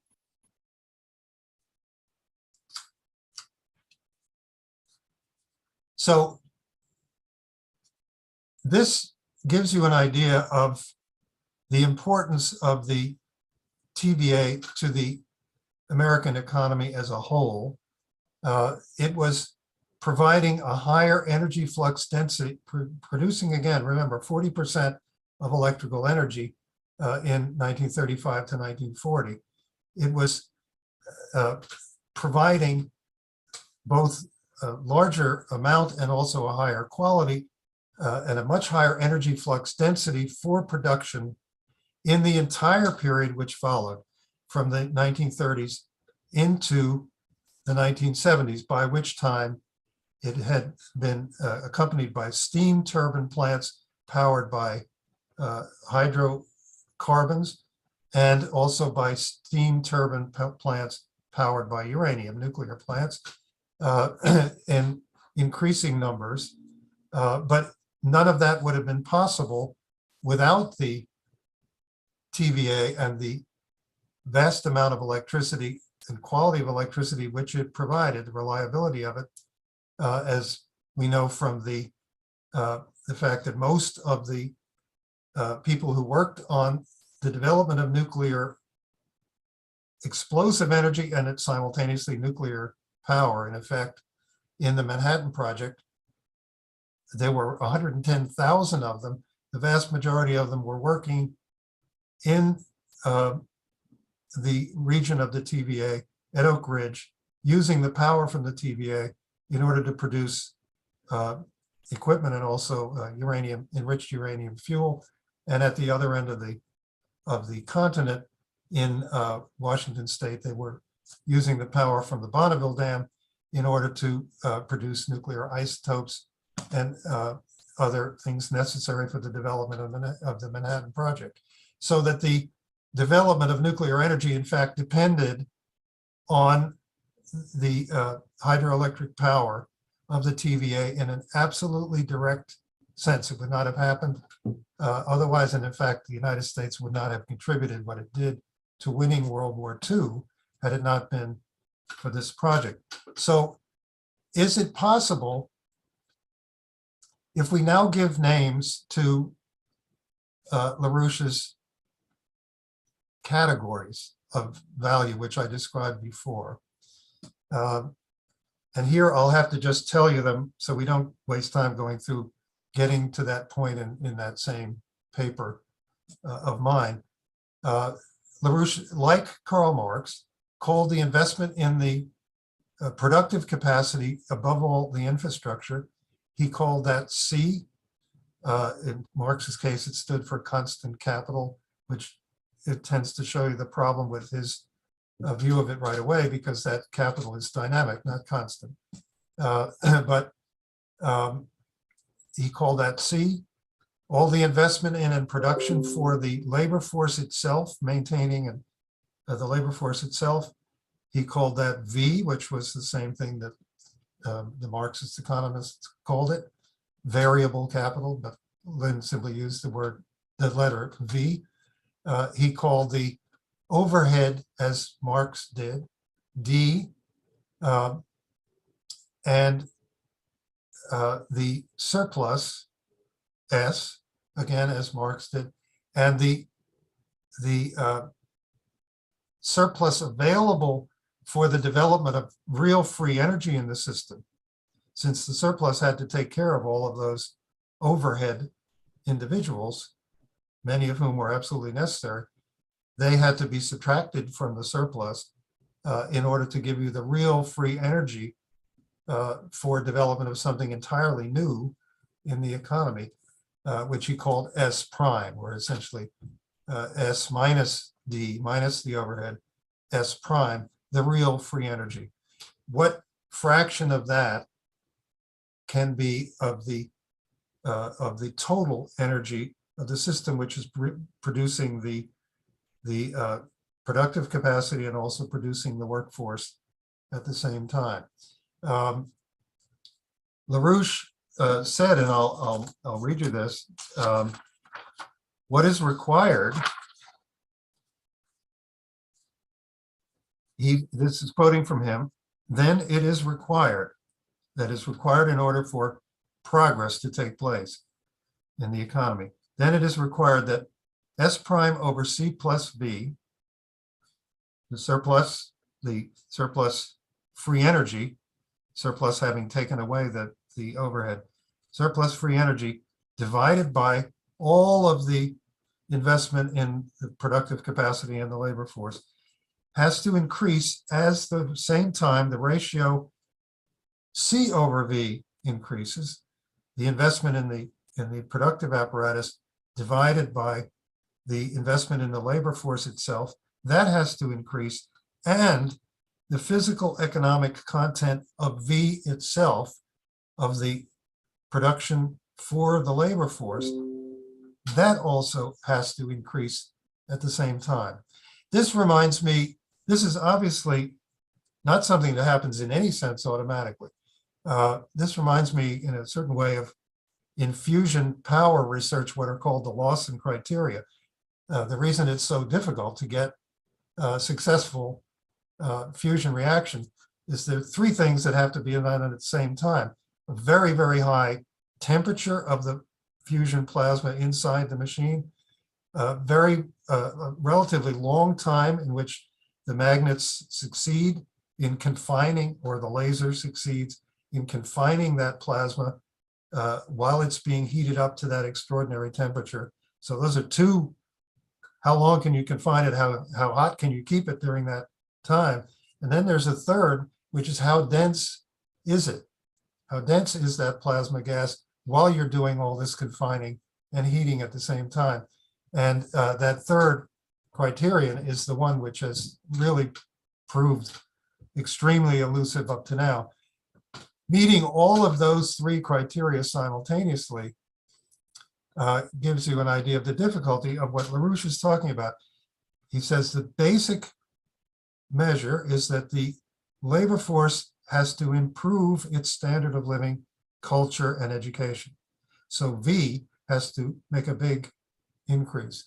So this gives you an idea of the importance of the TVA to the American economy as a whole. It was providing a higher energy flux density, producing, again, remember, 40% of electrical energy in 1935 to 1940. It was providing both a larger amount and also a higher quality and a much higher energy flux density for production in the entire period which followed from the 1930s into the 1970s, by which time it had been accompanied by steam turbine plants powered by hydrocarbons and also by steam turbine plants powered by uranium, nuclear plants, in increasing numbers. But none of that would have been possible without the TVA and the vast amount of electricity and quality of electricity which it provided, the reliability of it, as we know from the fact that most of the people who worked on the development of nuclear explosive energy and its simultaneously nuclear power, in effect, in the Manhattan Project, there were 110,000 of them. The vast majority of them were working in the region of the TVA at Oak Ridge, using the power from the TVA in order to produce equipment and also uranium, enriched uranium fuel. And at the other end of the continent in Washington State, they were using the power from the Bonneville Dam in order to produce nuclear isotopes and other things necessary for the development of the Manhattan Project. So that the development of nuclear energy, in fact, depended on the hydroelectric power of the TVA in an absolutely direct sense. It would not have happened otherwise, and in fact, the United States would not have contributed what it did to winning World War II had it not been for this project. So is it possible, if we now give names to LaRouche's categories of value, which I described before, and here I'll have to just tell you them so we don't waste time going through getting to that point in that same paper of mine. LaRouche, like Karl Marx, called the investment in the productive capacity, above all the infrastructure, he called that C. In Marx's case, it stood for constant capital, which it tends to show you the problem with his view of it right away, because that capital is dynamic, not constant. But he called that C. All the investment in and production for the labor force itself, maintaining and the labor force itself, he called that V, which was the same thing that the Marxist economists called it, variable capital, but Lynn simply used the letter V. He called the overhead, as Marx did, D, and the surplus, S, again, as Marx did, and the surplus available for the development of real free energy in the system, since the surplus had to take care of all of those overhead individuals, many of whom were absolutely necessary. They had to be subtracted from the surplus in order to give you the real free energy for development of something entirely new in the economy, which he called S prime, where essentially S minus D minus the overhead, S prime, the real free energy. What fraction of that can be of the total energy of the system, which is producing the productive capacity and also producing the workforce at the same time. LaRouche said, and I'll read you this, what is required, this is quoting from him, then it is required, that is required in order for progress to take place in the economy. Then it is required that S prime over C plus V, the surplus free energy, surplus having taken away the overhead, surplus free energy divided by all of the investment in the productive capacity and the labor force has to increase as the same time the ratio C over V increases, the investment in the productive apparatus divided by the investment in the labor force itself, that has to increase, and the physical economic content of V itself, of the production for the labor force, that also has to increase at the same time. This reminds me, this is obviously not something that happens in any sense automatically. This reminds me in a certain way of in fusion power research, what are called the Lawson criteria. The reason it's so difficult to get successful fusion reaction is there are three things that have to be done at the same time. A very, very high temperature of the fusion plasma inside the machine, a relatively long time in which the magnets succeed in confining, or the laser succeeds in confining that plasma while it's being heated up to that extraordinary temperature. So those are two. How long can you confine it? How hot can you keep it during that time? And then there's a third, which is how dense is it? How dense is that plasma gas while you're doing all this confining and heating at the same time? And that third criterion is the one which has really proved extremely elusive up to now. Meeting all of those three criteria simultaneously gives you an idea of the difficulty of what LaRouche is talking about. He says the basic measure is that the labor force has to improve its standard of living, culture, and education. So V has to make a big increase.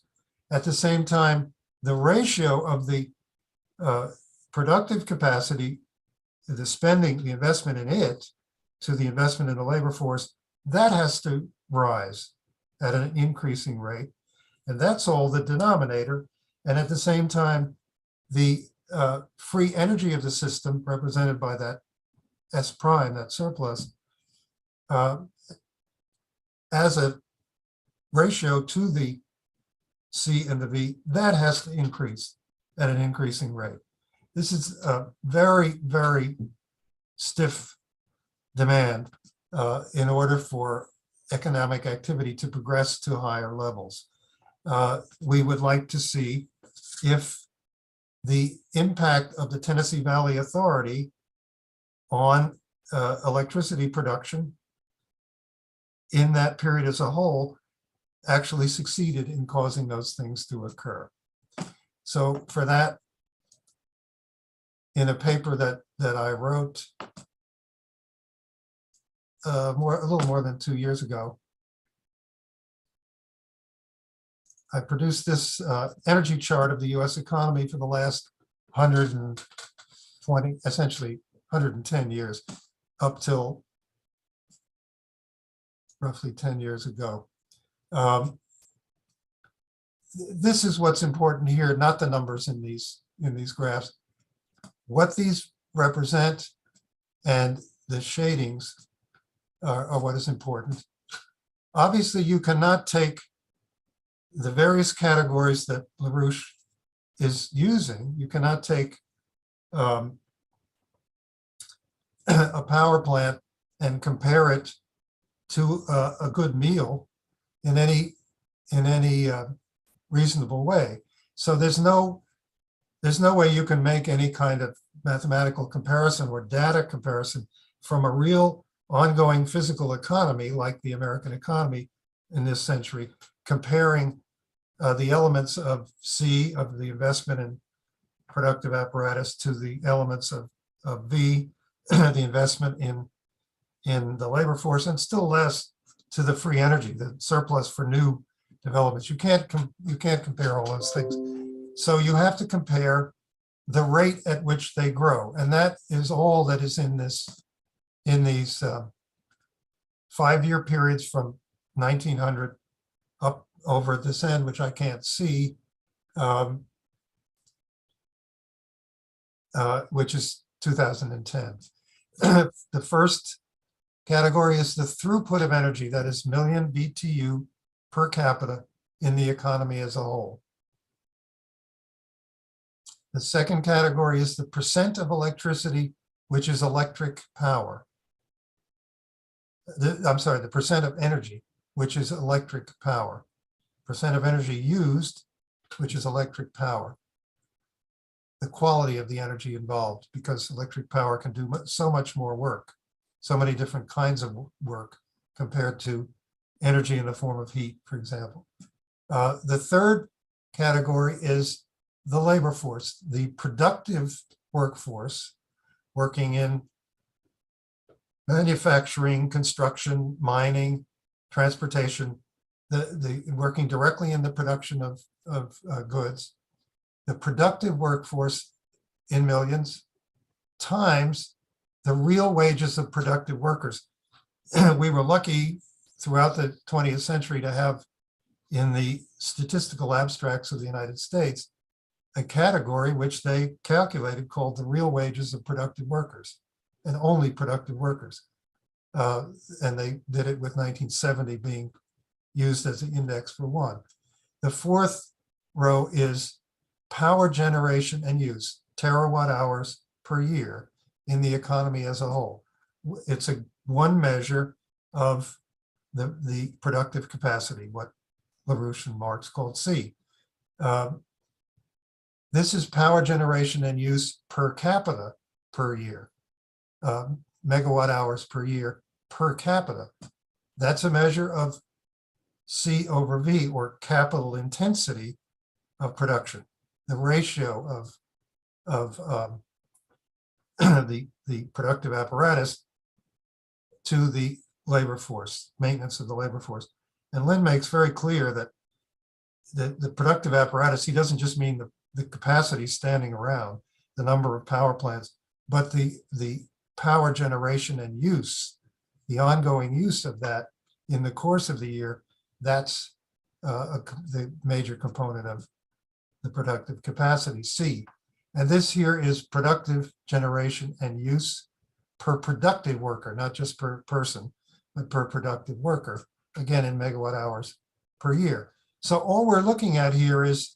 At the same time, the ratio of the productive capacity, the spending, the investment in it, to the investment in the labor force, that has to rise at an increasing rate. And that's all the denominator. And at the same time, the free energy of the system, represented by that S prime, that surplus, as a ratio to the C and the V, that has to increase at an increasing rate. This is a very, very stiff demand in order for economic activity to progress to higher levels. We would like to see if the impact of the Tennessee Valley Authority on electricity production in that period as a whole actually succeeded in causing those things to occur. So for that, in a paper that I wrote a little more than 2 years ago, I produced this energy chart of the US economy for the last 120, essentially 110 years, up till roughly 10 years ago. This is what's important here, not the numbers in these graphs. What these represent and the shadings are what is important. Obviously, you cannot take the various categories that LaRouche is using. You cannot take a power plant and compare it to a good meal in any reasonable way. So there's no way you can make any kind of mathematical comparison or data comparison from a real ongoing physical economy like the American economy in this century comparing the elements of C, of the investment in productive apparatus, to the elements of V, the investment in the labor force, and still less to the free energy, the surplus for new developments. You can't compare all those things. So you have to compare the rate at which they grow, and that is all that is in these 5-year periods from 1900 up over this end, which I can't see, which is 2010. The first category is the throughput of energy, that is million BTU per capita in the economy as a whole. The second category is the percent of electricity, which is electric power. The percent of energy, which is electric power. Percent of energy used, which is electric power. The quality of the energy involved, because electric power can do so much more work, so many different kinds of work compared to energy in the form of heat, for example. The third category is the labor force, the productive workforce working in manufacturing, construction, mining, transportation, the working directly in the production of goods. The productive workforce in millions times the real wages of productive workers. We were lucky throughout the 20th century to have in the statistical abstracts of the United States a category which they calculated called the real wages of productive workers, and only productive workers. And they did it with 1970 being used as an index for one. The fourth row is power generation and use, terawatt hours per year in the economy as a whole. It's one measure of the productive capacity, what LaRouche and Marx called C. This is power generation and use per capita per year, megawatt hours per year per capita. That's a measure of C over V, or capital intensity of production, the ratio of the productive apparatus to the labor force, maintenance of the labor force. And Lynn makes very clear that the productive apparatus, he doesn't just mean the capacity standing around, the number of power plants, but the power generation and use, the ongoing use of that in the course of the year. That's the major component of the productive capacity, C. And this here is productive generation and use per productive worker, not just per person, but per productive worker, again in megawatt hours per year. So all we're looking at here is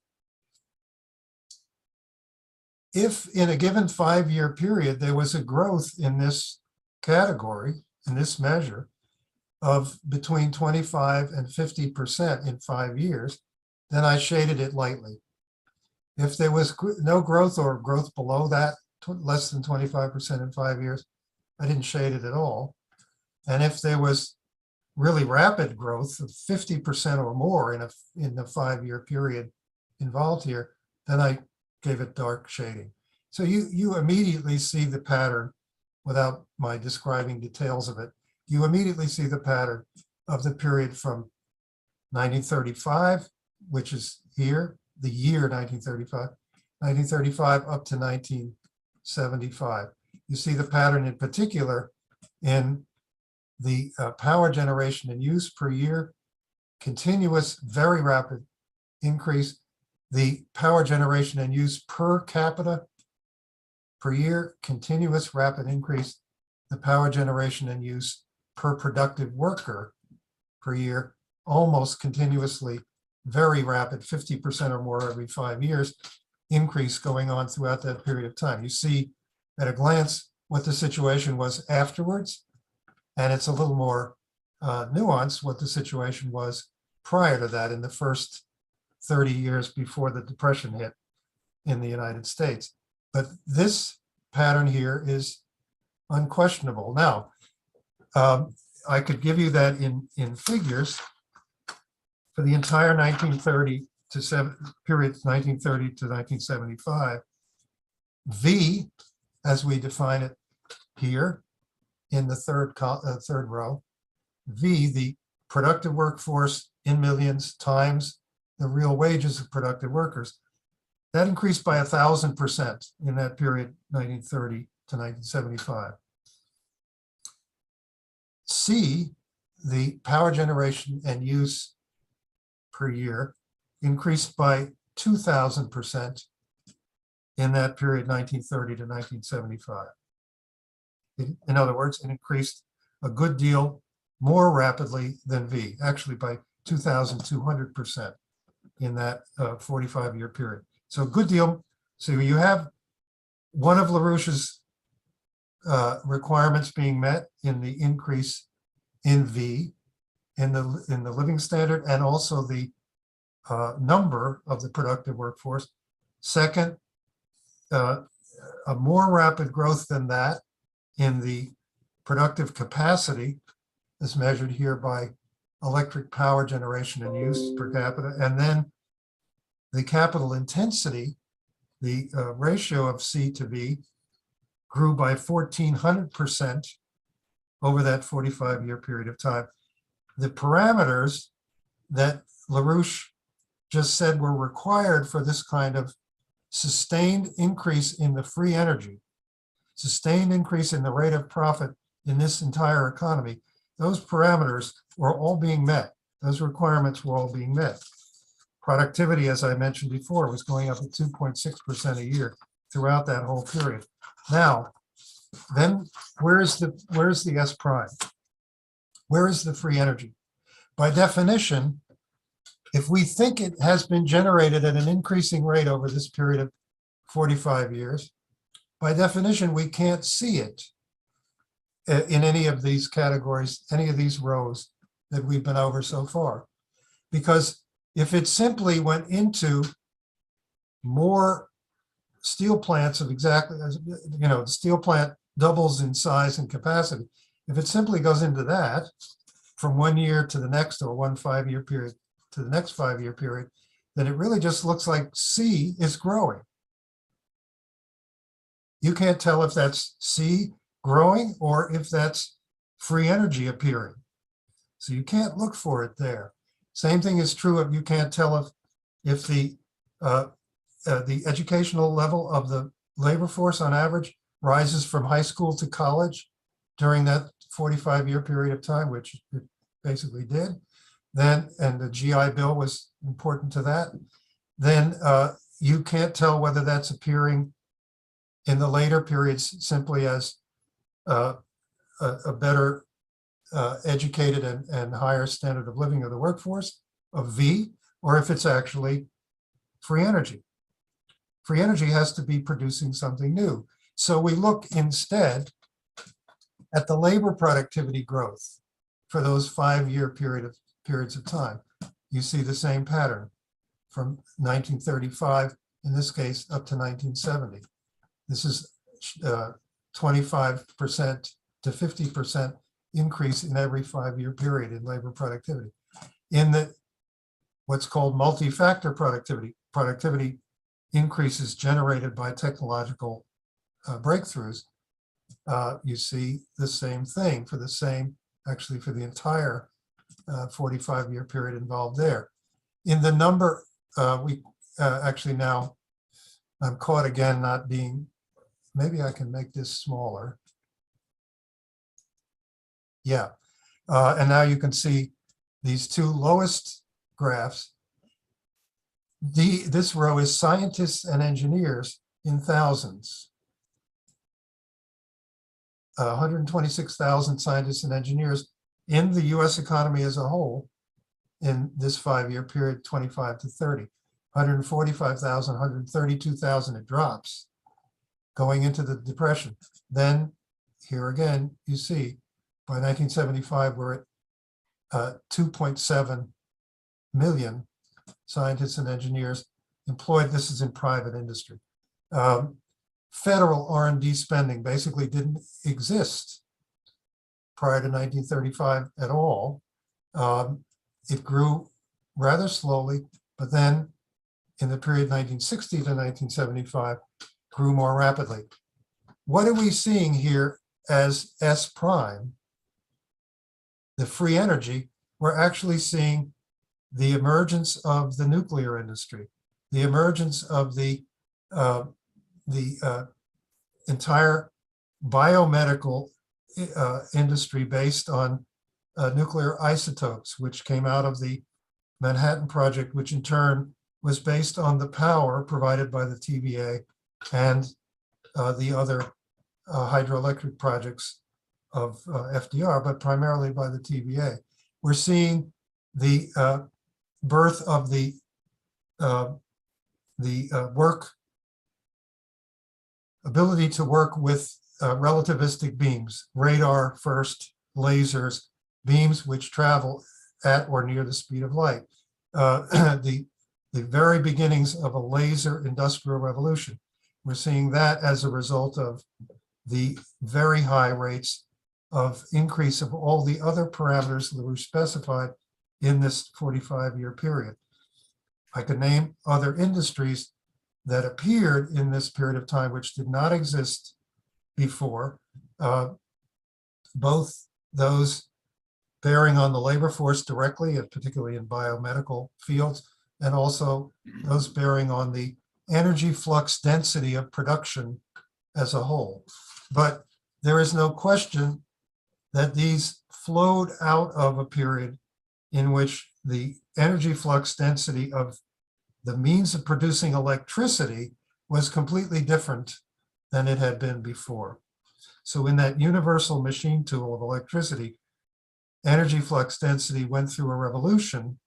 if in a given 5-year period there was a growth in this category, in this measure, of between 25 and 50% in 5 years, then I shaded it lightly. If there was no growth or growth below that, less than 25% in 5 years, I didn't shade it at all. And if there was really rapid growth of 50% or more in the 5-year period involved here, then I gave it dark shading. So you immediately see the pattern, without my describing details of it. You immediately see the pattern of the period from 1935, which is here, the year 1935 up to 1975. You see the pattern in particular in the power generation and use per year, continuous, very rapid increase. The power generation and use per capita per year, continuous, rapid increase. The power generation and use per productive worker per year, almost continuously, very rapid, 50% or more every 5 years, increase going on throughout that period of time. You see at a glance what the situation was afterwards, and it's a little more nuanced what the situation was prior to that in the first 30 years before the Depression hit in the United States. But this pattern here is unquestionable. Now, I could give you that in figures, for the entire 1930 to period 1930 to 1975, V, as we define it here in the third row, V, the productive workforce in millions times the real wages of productive workers, that increased by 1,000% in that period, 1930 to 1975. C, the power generation and use per year, increased by 2,000% in that period, 1930 to 1975. In other words, it increased a good deal more rapidly than V, actually by 2,200% in that 45-year period. So a good deal. So you have one of LaRouche's requirements being met in the increase in V, in the living standard, and also the number of the productive workforce. Second, a more rapid growth than that in the productive capacity, as measured here by electric power generation and use per capita, and then the capital intensity, the ratio of C to V, grew by 1,400% over that 45-year period of time. The parameters that LaRouche just said were required for this kind of sustained increase in the free energy, sustained increase in the rate of profit in this entire economy, those parameters were all being met. Those requirements were all being met. Productivity, as I mentioned before, was going up at 2.6% a year throughout that whole period. Now, then where's the S prime? Where is the free energy? By definition, if we think it has been generated at an increasing rate over this period of 45 years, by definition, we can't see it in any of these categories, any of these rows that we've been over so far. Because if it simply went into more steel plants of exactly, the steel plant doubles in size and capacity. If it simply goes into that from 1 year to the next, or 1 5-year period to the next 5-year period, then it really just looks like C is growing. You can't tell if that's C growing or if that's free energy appearing. So you can't look for it there. Same thing is true if you can't tell if the educational level of the labor force on average rises from high school to college during that 45-year period of time, which it basically did. Then, and the GI Bill was important to that. Then you can't tell whether that's appearing in the later periods simply as a better educated and higher standard of living of the workforce, of V, or if it's actually free energy. Free energy has to be producing something new. So we look instead at the labor productivity growth for those 5-year periods of time. You see the same pattern from 1935, in this case, up to 1970. This is 25% to 50% increase in every 5-year period in labor productivity. In the what's called multi-factor productivity increases generated by technological breakthroughs, you see the same thing for the same, actually for the entire 45-year period involved there. In the number, actually now I'm caught again not being, maybe I can make this smaller. Yeah, and now you can see these two lowest graphs. This row is scientists and engineers in thousands. 126,000 scientists and engineers in the US economy as a whole in this 5-year period, 25 to 30. 145,000, 132,000, it drops going into the Depression. Then here again, you see by 1975, we're at 2.7 million scientists and engineers employed. This is in private industry. Federal R&D spending basically didn't exist prior to 1935 at all. It grew rather slowly, but then in the period 1960 to 1975, grew more rapidly. What are we seeing here as S prime, the free energy? We're actually seeing the emergence of the nuclear industry, the emergence of the entire biomedical industry based on nuclear isotopes, which came out of the Manhattan Project, which in turn was based on the power provided by the TVA and the other hydroelectric projects of FDR, but primarily by the TVA. We're seeing the birth of the ability to work with relativistic beams, radar first, lasers, beams which travel at or near the speed of light. The very beginnings of a laser industrial revolution. We're seeing that as a result of the very high rates of increase of all the other parameters that were specified in this 45-year period. I could name other industries that appeared in this period of time which did not exist before, both those bearing on the labor force directly, and particularly in biomedical fields, and also those bearing on the energy flux density of production as a whole. But there is no question that these flowed out of a period in which the energy flux density of the means of producing electricity was completely different than it had been before. So in that universal machine tool of electricity, energy flux density went through a revolution.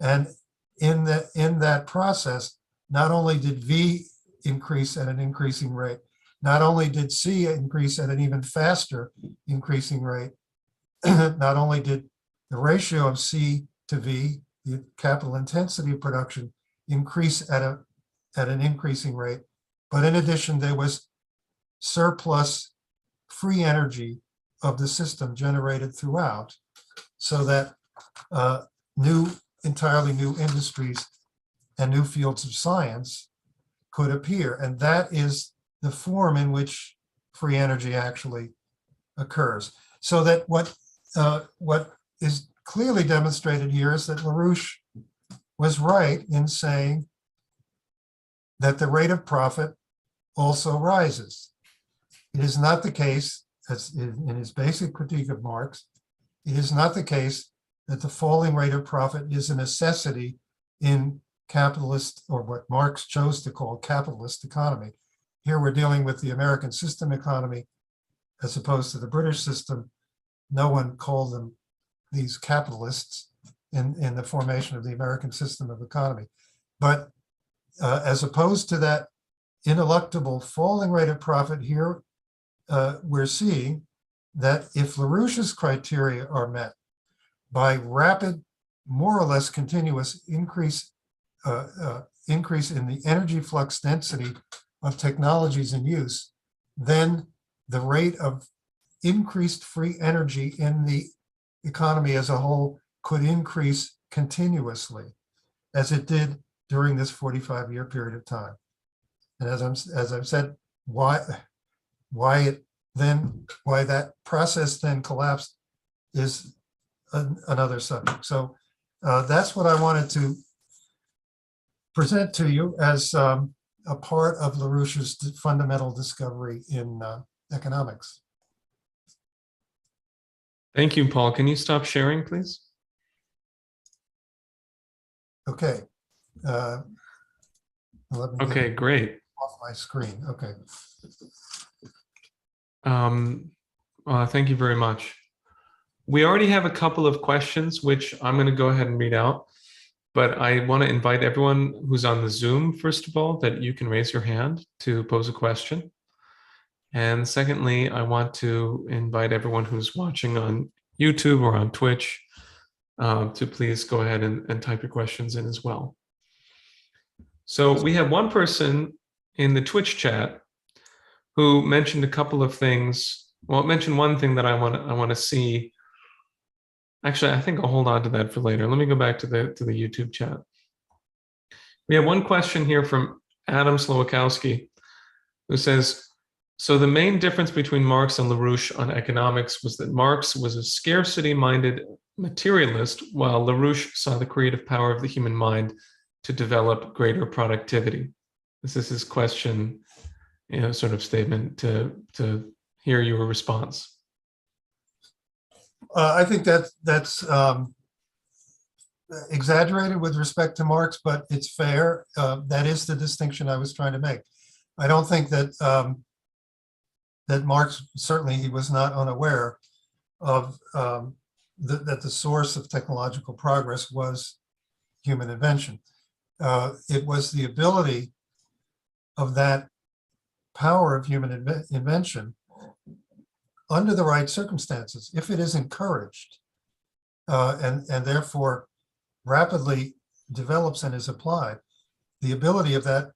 And in that process, not only did V increase at an increasing rate, not only did C increase at an even faster increasing rate, not only did the ratio of C to V, the capital intensity of production, increase at an increasing rate, but in addition, there was surplus free energy of the system generated throughout, so that entirely new industries and new fields of science could appear. And that is the form in which free energy actually occurs. So that what is clearly demonstrated here is that LaRouche was right in saying that the rate of profit also rises. It is not the case, as in his basic critique of Marx, it is not the case that the falling rate of profit is a necessity in capitalist, or what Marx chose to call capitalist economy. Here we're dealing with the American system economy as opposed to the British system. No one called them these capitalists in the formation of the American system of economy. But as opposed to that ineluctable falling rate of profit here, we're seeing that if LaRouche's criteria are met by rapid, more or less continuous increase in the energy flux density of technologies in use, then the rate of increased free energy in the economy as a whole could increase continuously, as it did during this 45-year period of time. And as I've said, why that process then collapsed is another subject. So that's what I wanted to present to you as a part of LaRouche's fundamental discovery in economics. Thank you, Paul. Can you stop sharing, please? Okay. Okay, great. Off my screen. Okay. Thank you very much. We already have a couple of questions, which I'm going to go ahead and read out. But I want to invite everyone who's on the Zoom, first of all, that you can raise your hand to pose a question. And secondly, I want to invite everyone who's watching on YouTube or on Twitch to please go ahead and type your questions in as well. So we have one person in the Twitch chat who mentioned a couple of things. Well, mentioned one thing that I want to see Actually, I think I'll hold on to that for later. Let me go back to the YouTube chat. We have one question here from Adam Slowakowski, who says, so the main difference between Marx and LaRouche on economics was that Marx was a scarcity-minded materialist, while LaRouche saw the creative power of the human mind to develop greater productivity. This is his question, sort of statement to hear your response. I think that's exaggerated with respect to Marx, but it's fair. That is the distinction I was trying to make. I don't think that that Marx, certainly he was not unaware of that the source of technological progress was human invention. It was the ability of that power of human invention under the right circumstances, if it is encouraged and therefore rapidly develops and is applied, the ability of that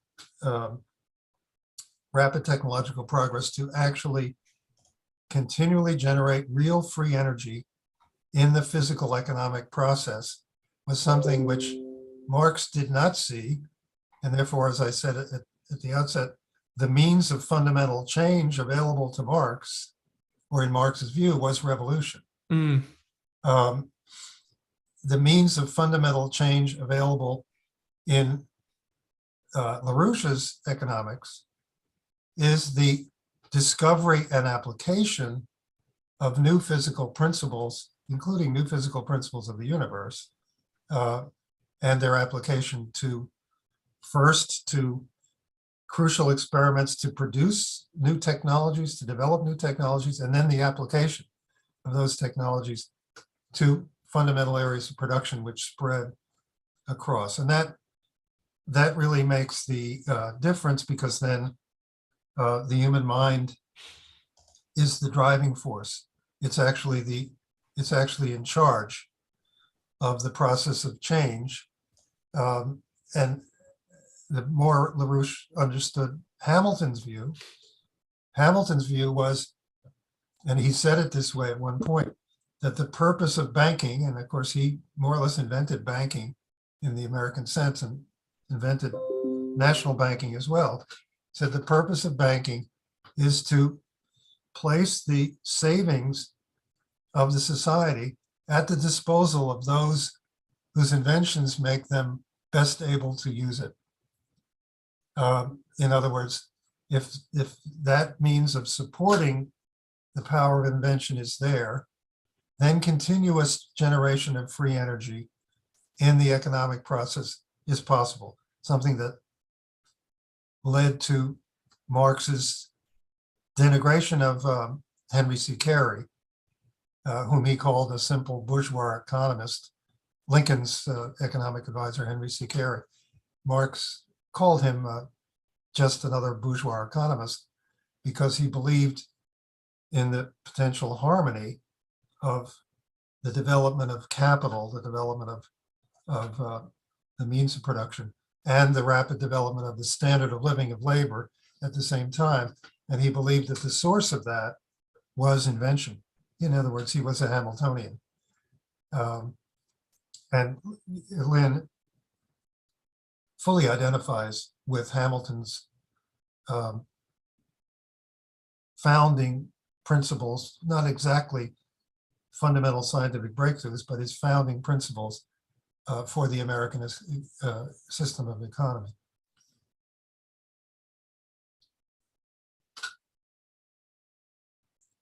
rapid technological progress to actually continually generate real free energy in the physical economic process was something which Marx did not see. And therefore, as I said at the outset, the means of fundamental change available to Marx, or in Marx's view, was revolution. Mm. The means of fundamental change available in LaRouche's economics is the discovery and application of new physical principles, including new physical principles of the universe, and their application to crucial experiments to produce new technologies, to develop new technologies, and then the application of those technologies to fundamental areas of production which spread across. And that really makes the difference, because then the human mind is the driving force. It's actually in charge of the process of change. And the more LaRouche understood Hamilton's view was, and he said it this way at one point, that the purpose of banking, and of course he more or less invented banking in the American sense and invented national banking as well, said the purpose of banking is to place the savings of the society at the disposal of those whose inventions make them best able to use it. In other words, if that means of supporting the power of invention is there, then continuous generation of free energy in the economic process is possible, something that led to Marx's denigration of Henry C. Carey, whom he called a simple bourgeois economist. Lincoln's economic advisor, Henry C. Carey. Marx called him just another bourgeois economist because he believed in the potential harmony of the development of capital, the development of the means of production, and the rapid development of the standard of living of labor at the same time. And he believed that the source of that was invention. In other words, he was a Hamiltonian. And Lynn fully identifies with Hamilton's founding principles, not exactly fundamental scientific breakthroughs, but his founding principles for the American system of economy.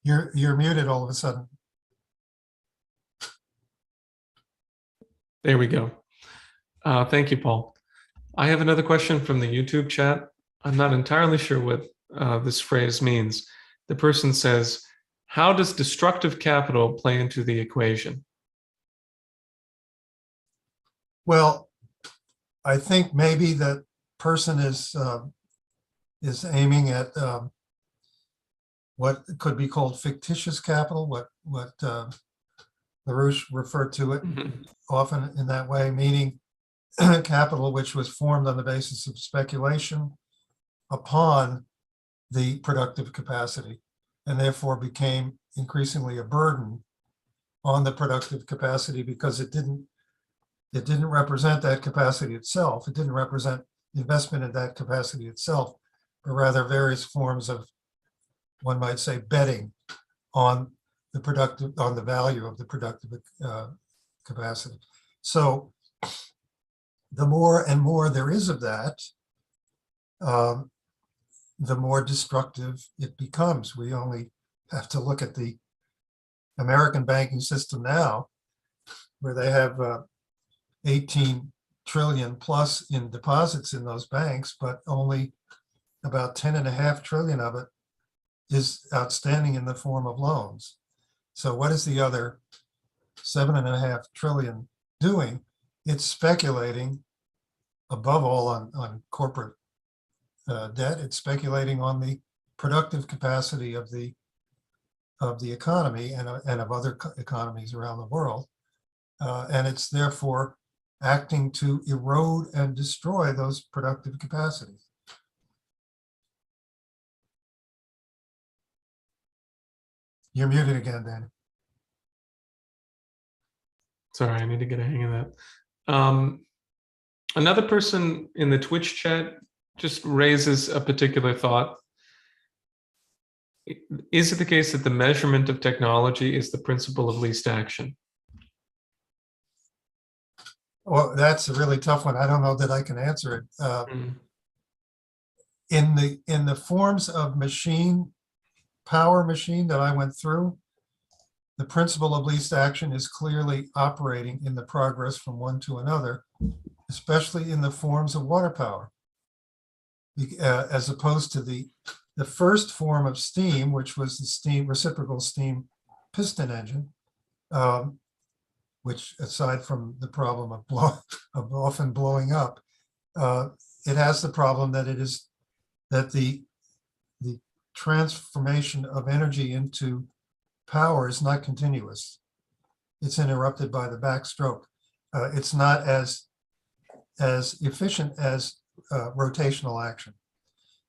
You're muted all of a sudden. There we go. Thank you, Paul. I have another question from the YouTube chat. I'm not entirely sure what this phrase means. The person says, how does destructive capital play into the equation? Well, I think maybe that person is aiming at what could be called fictitious capital, what LaRouche referred to it often in that way, meaning capital which was formed on the basis of speculation upon the productive capacity, and therefore became increasingly a burden on the productive capacity because it didn't represent that capacity itself. It didn't represent investment in that capacity itself, but rather various forms of, one might say, betting on the value of the productive capacity. So the more and more there is of that, the more destructive it becomes. We only have to look at the American banking system now, where they have 18 trillion plus in deposits in those banks, but only about 10.5 trillion of it is outstanding in the form of loans. So what is the other 7.5 trillion doing? It's speculating above all on corporate debt. It's speculating on the productive capacity of the economy and of other economies around the world. And it's therefore acting to erode and destroy those productive capacities. You're muted again, Danny. Sorry, I need to get a hang of that. Another person in the Twitch chat just raises a particular thought. Is it the case that the measurement of technology is the principle of least action? Well, that's a really tough one. I don't know that I can answer it. In the forms of power machine that I went through, the principle of least action is clearly operating in the progress from one to another, especially in the forms of water power, as opposed to the first form of steam, which was the reciprocal steam piston engine, which, aside from the problem of often blowing up, it has the problem that the transformation of energy into power is not continuous. It's interrupted by the backstroke. It's not as efficient as rotational action.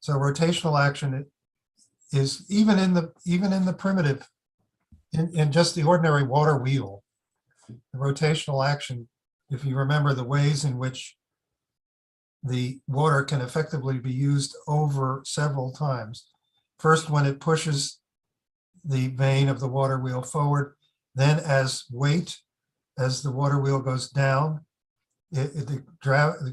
So rotational action is even in the primitive, in just the ordinary water wheel. The rotational action, if you remember the ways in which the water can effectively be used over several times. First, when it pushes the vane of the water wheel forward, then as the water wheel goes down, the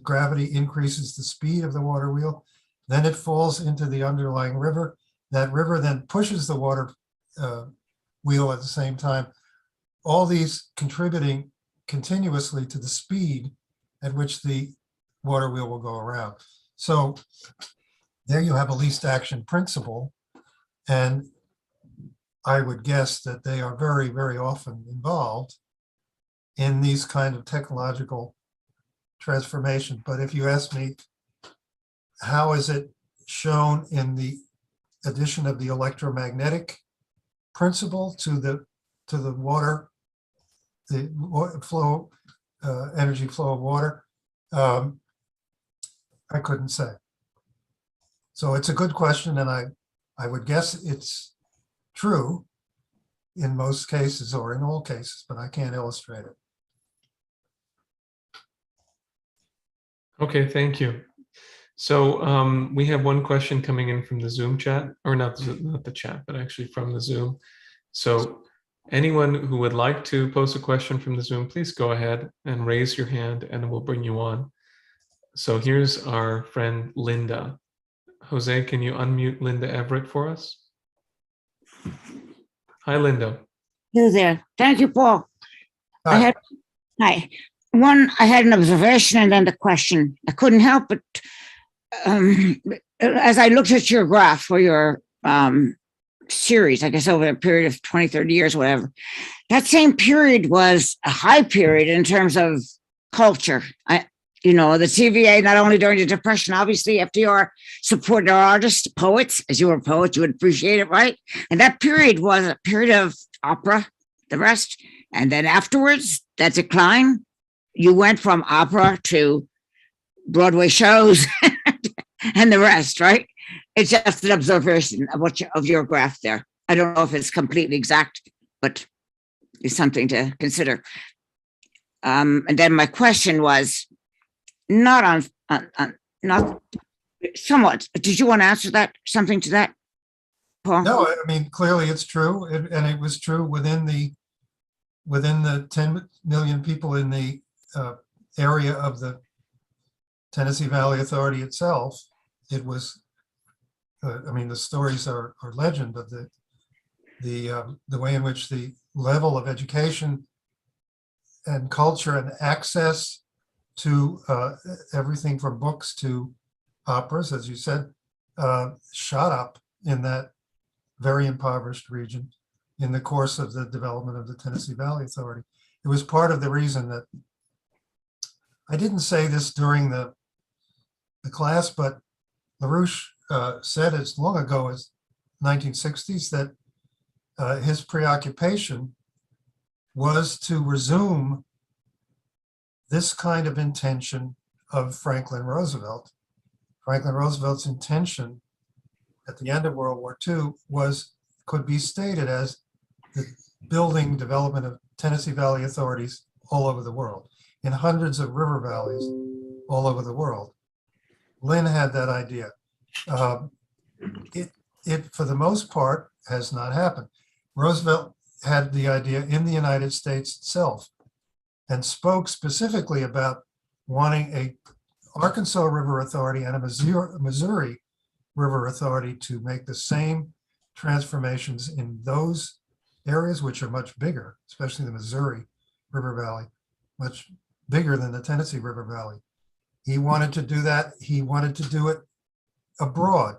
gravity increases the speed of the water wheel, then it falls into the underlying river. That river then pushes the water wheel at the same time. All these contributing continuously to the speed at which the water wheel will go around. So there you have a least action principle. And I would guess that they are very, very often involved in these kind of technological transformations. But if you ask me, how is it shown in the addition of the electromagnetic principle to the water, the flow, energy flow of water? I couldn't say. So it's a good question, and I would guess it's true in most cases or in all cases, but I can't illustrate it. Okay, thank you. So we have one question coming in from the Zoom chat, or not the chat, but actually from the Zoom. So anyone who would like to pose a question from the Zoom, please go ahead and raise your hand and we'll bring you on. So here's our friend Linda. Jose, can you unmute Linda Everett for us? Hi, Linda. Hello there. Thank you, Paul. Hi. I had an observation and then the question. I couldn't help but, as I looked at your graph for your series, I guess over a period of 20, 30 years, whatever, that same period was a high period in terms of culture. The TVA, not only during the Depression, obviously FDR supported our artists, poets. As you were a poet, you would appreciate it, right? And that period was a period of opera, the rest. And then afterwards, that decline, you went from opera to Broadway shows and the rest, right? It's just an observation of your graph there. I don't know if it's completely exact, but is something to consider. And then my question was not not somewhat. Did you want to answer that? Something to that, Paul? No, I mean, clearly it's true, and it was true within the 10 million people in the area of the Tennessee Valley Authority itself. It was, I mean, the stories are legend of the way in which the level of education and culture and access to everything from books to operas, as you said, shot up in that very impoverished region in the course of the development of the Tennessee Valley Authority. It was part of the reason that I didn't say this during the class, but LaRouche said as long ago as 1960s that his preoccupation was to resume this kind of intention of Franklin Roosevelt. Franklin Roosevelt's intention at the end of World War II could be stated as the building development of Tennessee Valley authorities all over the world, in hundreds of river valleys all over the world. Lynn had that idea. It, for the most part, has not happened. Roosevelt had the idea in the United States itself and spoke specifically about wanting a Arkansas River Authority and a Missouri River Authority to make the same transformations in those areas, which are much bigger, especially the Missouri River Valley, much bigger than the Tennessee River Valley. He wanted to do that. He wanted to do it abroad.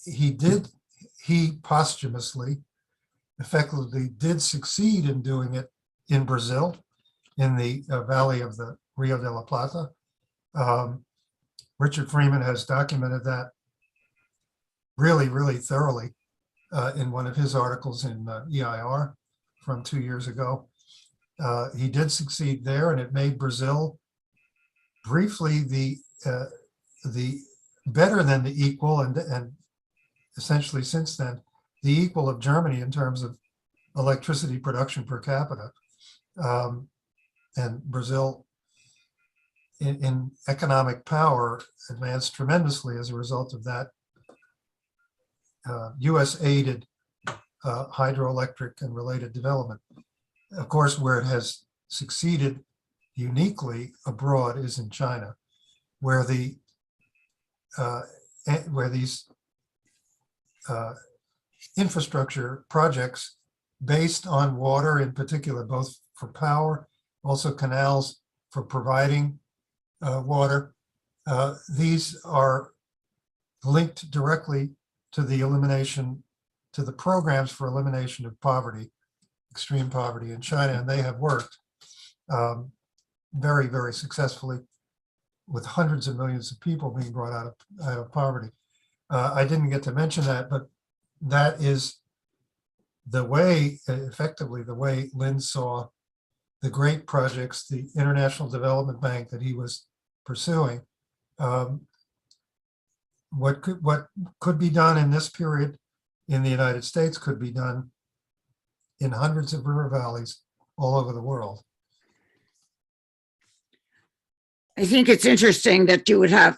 He posthumously, effectively did succeed in doing it in Brazil, in the valley of the Rio de la Plata. Richard Freeman has documented that really, really thoroughly in one of his articles in EIR from 2 years ago. He did succeed there, and it made Brazil briefly the better than the equal, and essentially since then, the equal of Germany in terms of electricity production per capita. And Brazil in economic power advanced tremendously as a result of that US aided hydroelectric and related development. Of course, where it has succeeded uniquely abroad is in China, where these infrastructure projects based on water in particular, both for power, also canals for providing water. These are linked directly to the programs for elimination of poverty, extreme poverty in China, and they have worked very, very successfully with hundreds of millions of people being brought out of poverty. I didn't get to mention that, but that is the way, effectively, the way Lynn saw the great projects, the International Development Bank that he was pursuing. What could be done in this period in the United States could be done in hundreds of river valleys all over the world. I think it's interesting that you would have,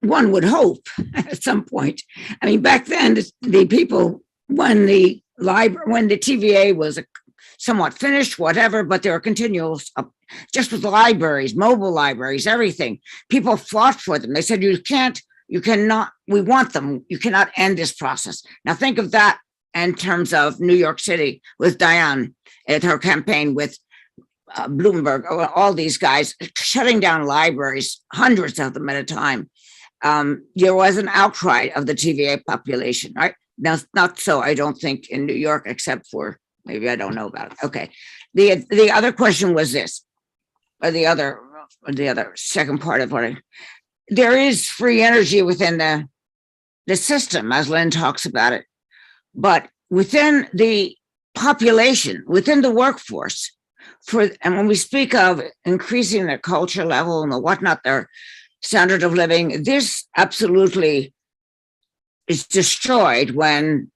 one would hope at some point. I mean, back then, the people, when the TVA was somewhat finished, whatever, but there were continuals, just with libraries, mobile libraries, everything. People fought for them. They said, you cannot, we want them. You cannot end this process. Now think of that in terms of New York City with Diane at her campaign with Bloomberg, all these guys shutting down libraries, hundreds of them at a time. There was an outcry of the TVA population, right? Now, not so, I don't think, in New York, except for maybe I don't know about it. Okay. The other question was this, or the other second part of what there is free energy within the system, as Lynn talks about it, but within the population, within the workforce, and when we speak of increasing their culture level and the whatnot, their standard of living, this absolutely is destroyed when,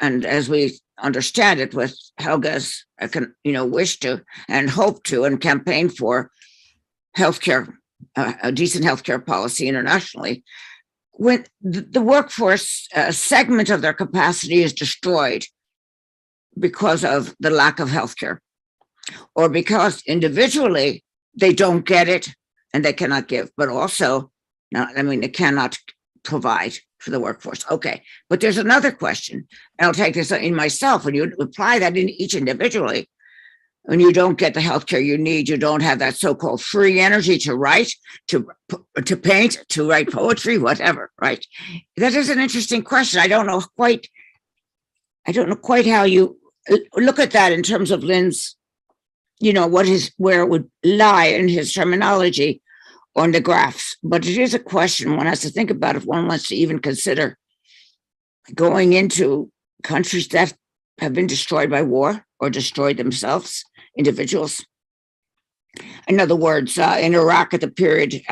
and as we understand it with Helga's, wish to and hope to and campaign for healthcare, a decent healthcare policy internationally. When the workforce segment of their capacity is destroyed because of the lack of healthcare, or because individually they don't get it and they cannot give, but also, they cannot provide for the workforce. Okay, but there's another question, and I'll take this in myself. When you apply that in each individually, when you don't get the healthcare you need, you don't have that so-called free energy to write, to paint, to write poetry, whatever, right? That is an interesting question. I don't know quite how you look at that in terms of Lynn's, where it would lie in his terminology on the graphs. But it is a question one has to think about if one wants to even consider going into countries that have been destroyed by war or destroyed themselves, individuals. In other words, in Iraq at the period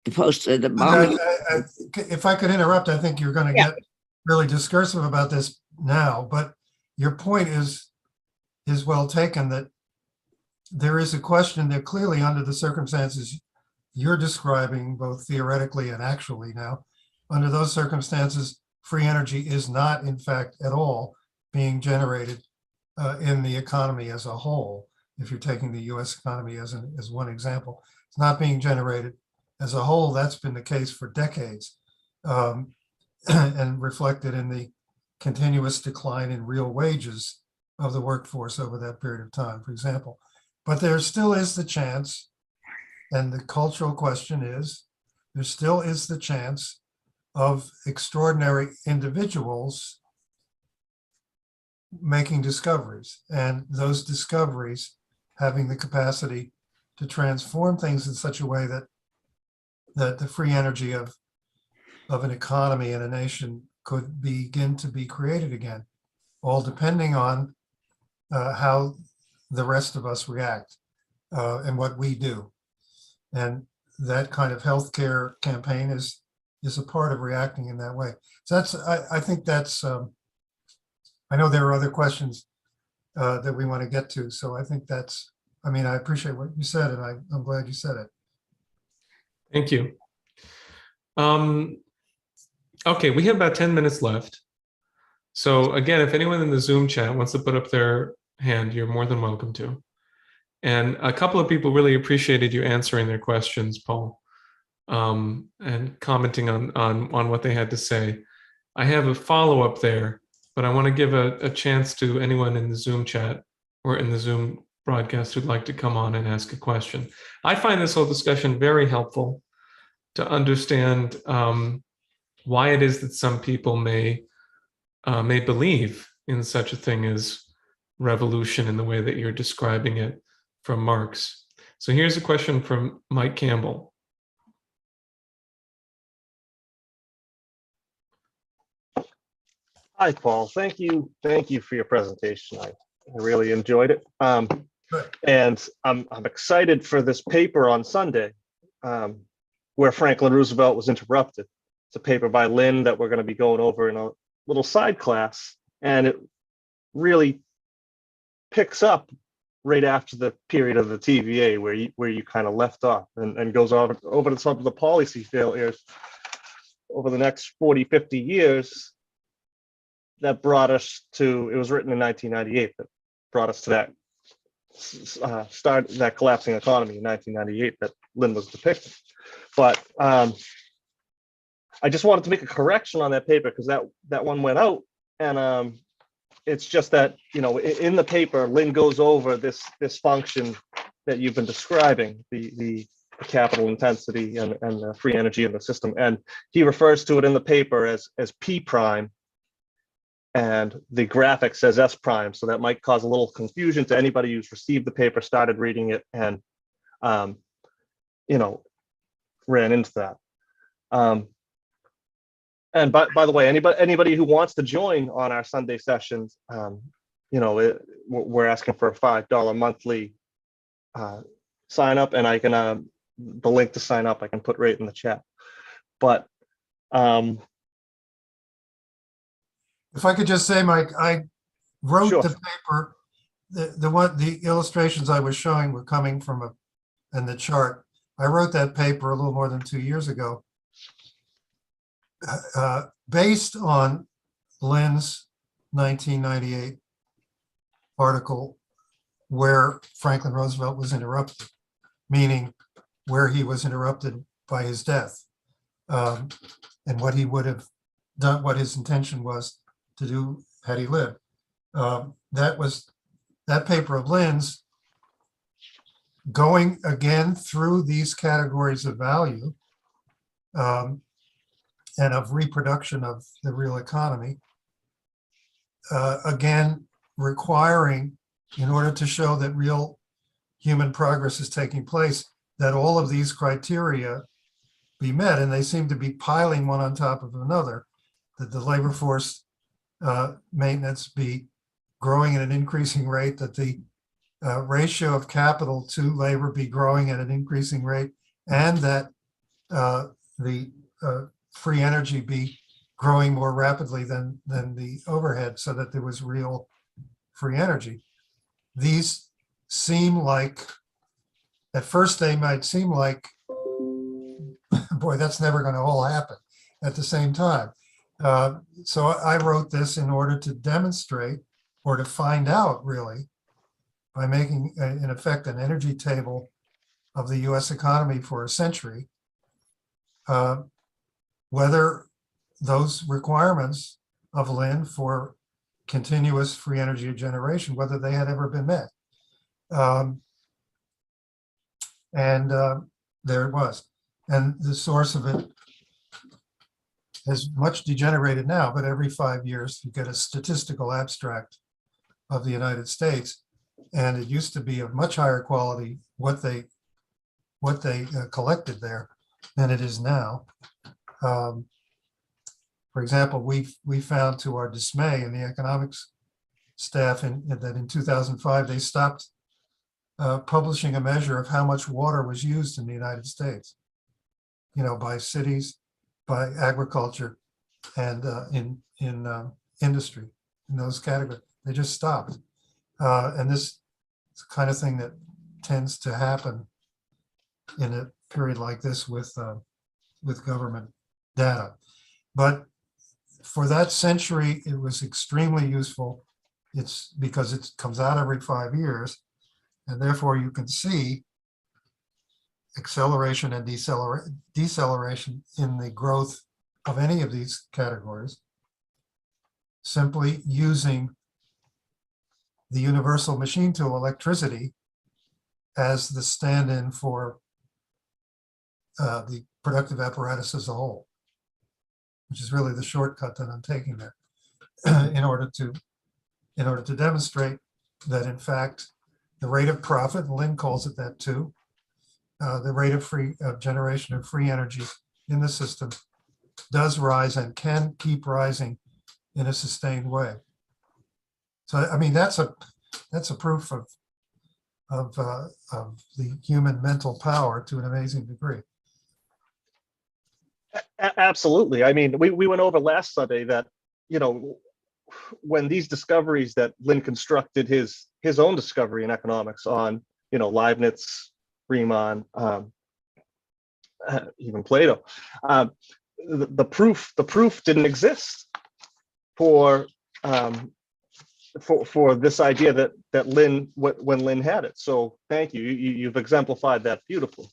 opposed to the bombing. If I could interrupt, I think you're going to get really discursive about this now, but your point is well taken, that there is a question that clearly under the circumstances you're describing, both theoretically and actually now, under those circumstances, free energy is not, in fact, at all being generated in the economy as a whole. If you're taking the US economy as one example, it's not being generated as a whole. That's been the case for decades, and reflected in the continuous decline in real wages of the workforce over that period of time, for example. But there still is the chance, and the cultural question is, there still is the chance of extraordinary individuals making discoveries, and those discoveries having the capacity to transform things in such a way that the free energy of an economy and a nation could begin to be created again, all depending on how the rest of us react and what we do. And that kind of healthcare campaign is a part of reacting in that way. So that's, I think that's, I know there are other questions that we want to get to. So I think that's, I appreciate what you said, and I'm glad you said it. Thank you. Okay, we have about 10 minutes left. So again, if anyone in the Zoom chat wants to put up their hand, you're more than welcome to. And a couple of people really appreciated you answering their questions, Paul, and commenting on what they had to say. I have a follow-up there, but I want to give a chance to anyone in the Zoom chat or in the Zoom broadcast who'd like to come on and ask a question. I find this whole discussion very helpful to understand why it is that some people may believe in such a thing as revolution in the way that you're describing it from Marx. So here's a question from Mike Campbell. Hi, Paul. Thank you for your presentation. I really enjoyed it. And I'm excited for this paper on Sunday, where Franklin Roosevelt was interrupted. It's a paper by Lynn that we're going to be going over in a little side class, and it really picks up right after the period of the TVA where you kind of left off, and goes over to some of the policy failures over the next 40, 50 years that brought us to, it was written in 1998, that brought us to that that collapsing economy in 1998 that Lynn was depicting. But I just wanted to make a correction on that paper, because that one went out, and it's just that, in the paper, Lynn goes over this function that you've been describing, the capital intensity and the free energy in the system, and he refers to it in the paper as P prime, and the graphic says S prime. So that might cause a little confusion to anybody who's received the paper, started reading it, and ran into that. And by the way, anybody who wants to join on our Sunday sessions, we're asking for a $5 monthly sign up, and I can the link to sign up I can put right in the chat. But if I could just say, Mike, wrote Sure. the paper. The illustrations I was showing were coming from and the chart. I wrote that paper a little more than 2 years ago, based on Lynn's 1998 article where Franklin Roosevelt was interrupted, meaning where he was interrupted by his death, and what he would have done, what his intention was to do had he lived. That paper of Lynn's, going again through these categories of value and of reproduction of the real economy, again, requiring, in order to show that real human progress is taking place, that all of these criteria be met, and they seem to be piling one on top of another, that the labor force maintenance be growing at an increasing rate, that the ratio of capital to labor be growing at an increasing rate, and that the free energy be growing more rapidly than the overhead, so that there was real free energy. These seem like, at first they might seem like, boy, that's never going to all happen at the same time. So I wrote this in order to demonstrate, or to find out really, by making, in effect, an energy table of the US economy for a century, whether those requirements of Lynn for continuous free energy generation, whether they had ever been met. There it was. And the source of it has much degenerated now, but every 5 years you get a statistical abstract of the United States. And it used to be of much higher quality what they collected there than it is now. For example, we found, to our dismay in the economics staff, that in 2005 they stopped publishing a measure of how much water was used in the United States, by cities, by agriculture, and in industry, in those categories. They just stopped. And this is the kind of thing that tends to happen in a period like this with government data. But for that century, it was extremely useful. It's because it comes out every 5 years, and therefore you can see acceleration and deceleration in the growth of any of these categories, simply using the universal machine tool, electricity, as the stand-in for the productive apparatus as a whole, which is really the shortcut that I'm taking there, in order to demonstrate that, in fact, the rate of profit, and Lynn calls it that too, the rate of generation of free energy in the system does rise and can keep rising in a sustained way. So, I mean, that's a proof of the human mental power to an amazing degree. Absolutely. I mean, we went over last Sunday that, when these discoveries that Lynn constructed his own discovery in economics on, Leibniz, Riemann, even Plato, the proof didn't exist for this idea that Lynn, when Lynn had it. So thank you. You've exemplified that beautifully.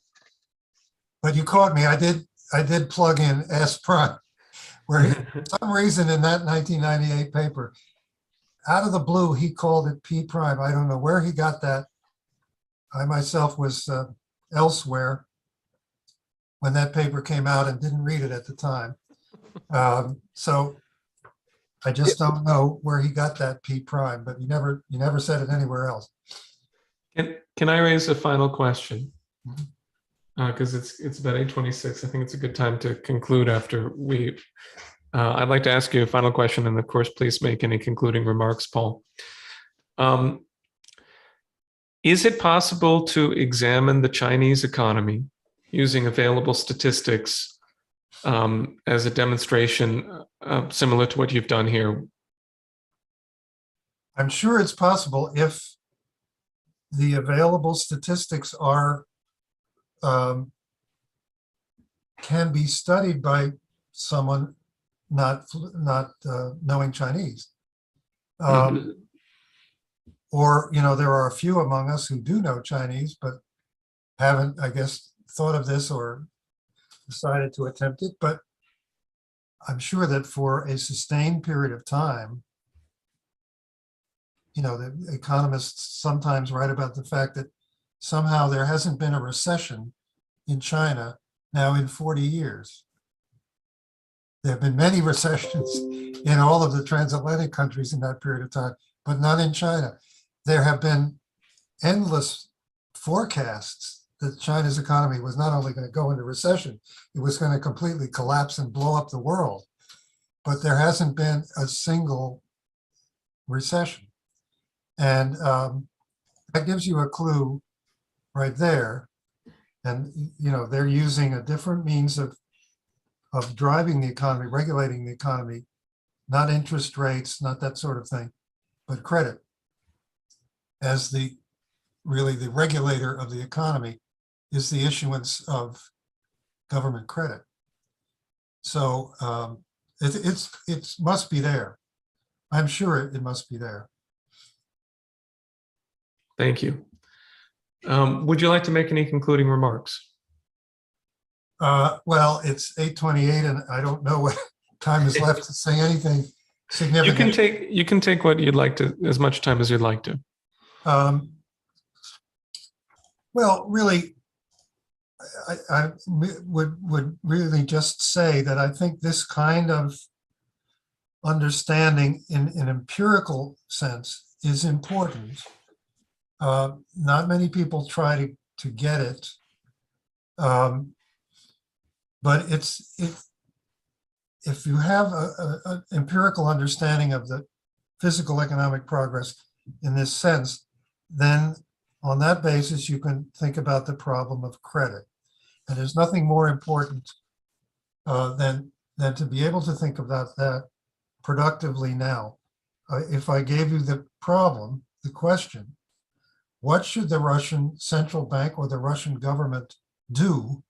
But you caught me. I did plug in S prime, where for some reason in that 1998 paper, out of the blue, he called it P prime. I don't know where he got that. I myself was elsewhere when that paper came out and didn't read it at the time. So I just don't know where he got that P prime, but you never said it anywhere else. Can I raise a final question? Because it's about 8:26. I think it's a good time to conclude after we. I'd like to ask you a final question, and of course, please make any concluding remarks, Paul. Is it possible to examine the Chinese economy using available statistics as a demonstration similar to what you've done here? I'm sure it's possible if the available statistics are can be studied by someone not knowing Chinese. Or, there are a few among us who do know Chinese, but haven't, I guess, thought of this or decided to attempt it. But I'm sure that for a sustained period of time, the economists sometimes write about the fact that somehow there hasn't been a recession in China now in 40 years. There have been many recessions in all of the transatlantic countries in that period of time, but not in China. There have been endless forecasts that China's economy was not only going to go into recession, it was going to completely collapse and blow up the world. But there hasn't been a single recession. And that gives you a clue right there. And, they're using a different means of driving the economy, regulating the economy, not interest rates, not that sort of thing, but credit as really the regulator of the economy is the issuance of government credit. So it must be there. I'm sure it must be there. Thank you. Would you like to make any concluding remarks? Well, it's 8:28 and I don't know what time is left to say anything significant. You can take what you'd like to, as much time as you'd like to. Well, really, I would really just say that I think this kind of understanding in an empirical sense is important. Not many people try to get it, but if you have an empirical understanding of the physical economic progress in this sense, then on that basis, you can think about the problem of credit. And there's nothing more important than to be able to think about that productively now. If I gave you the problem, the question, what should the Russian central bank or the Russian government do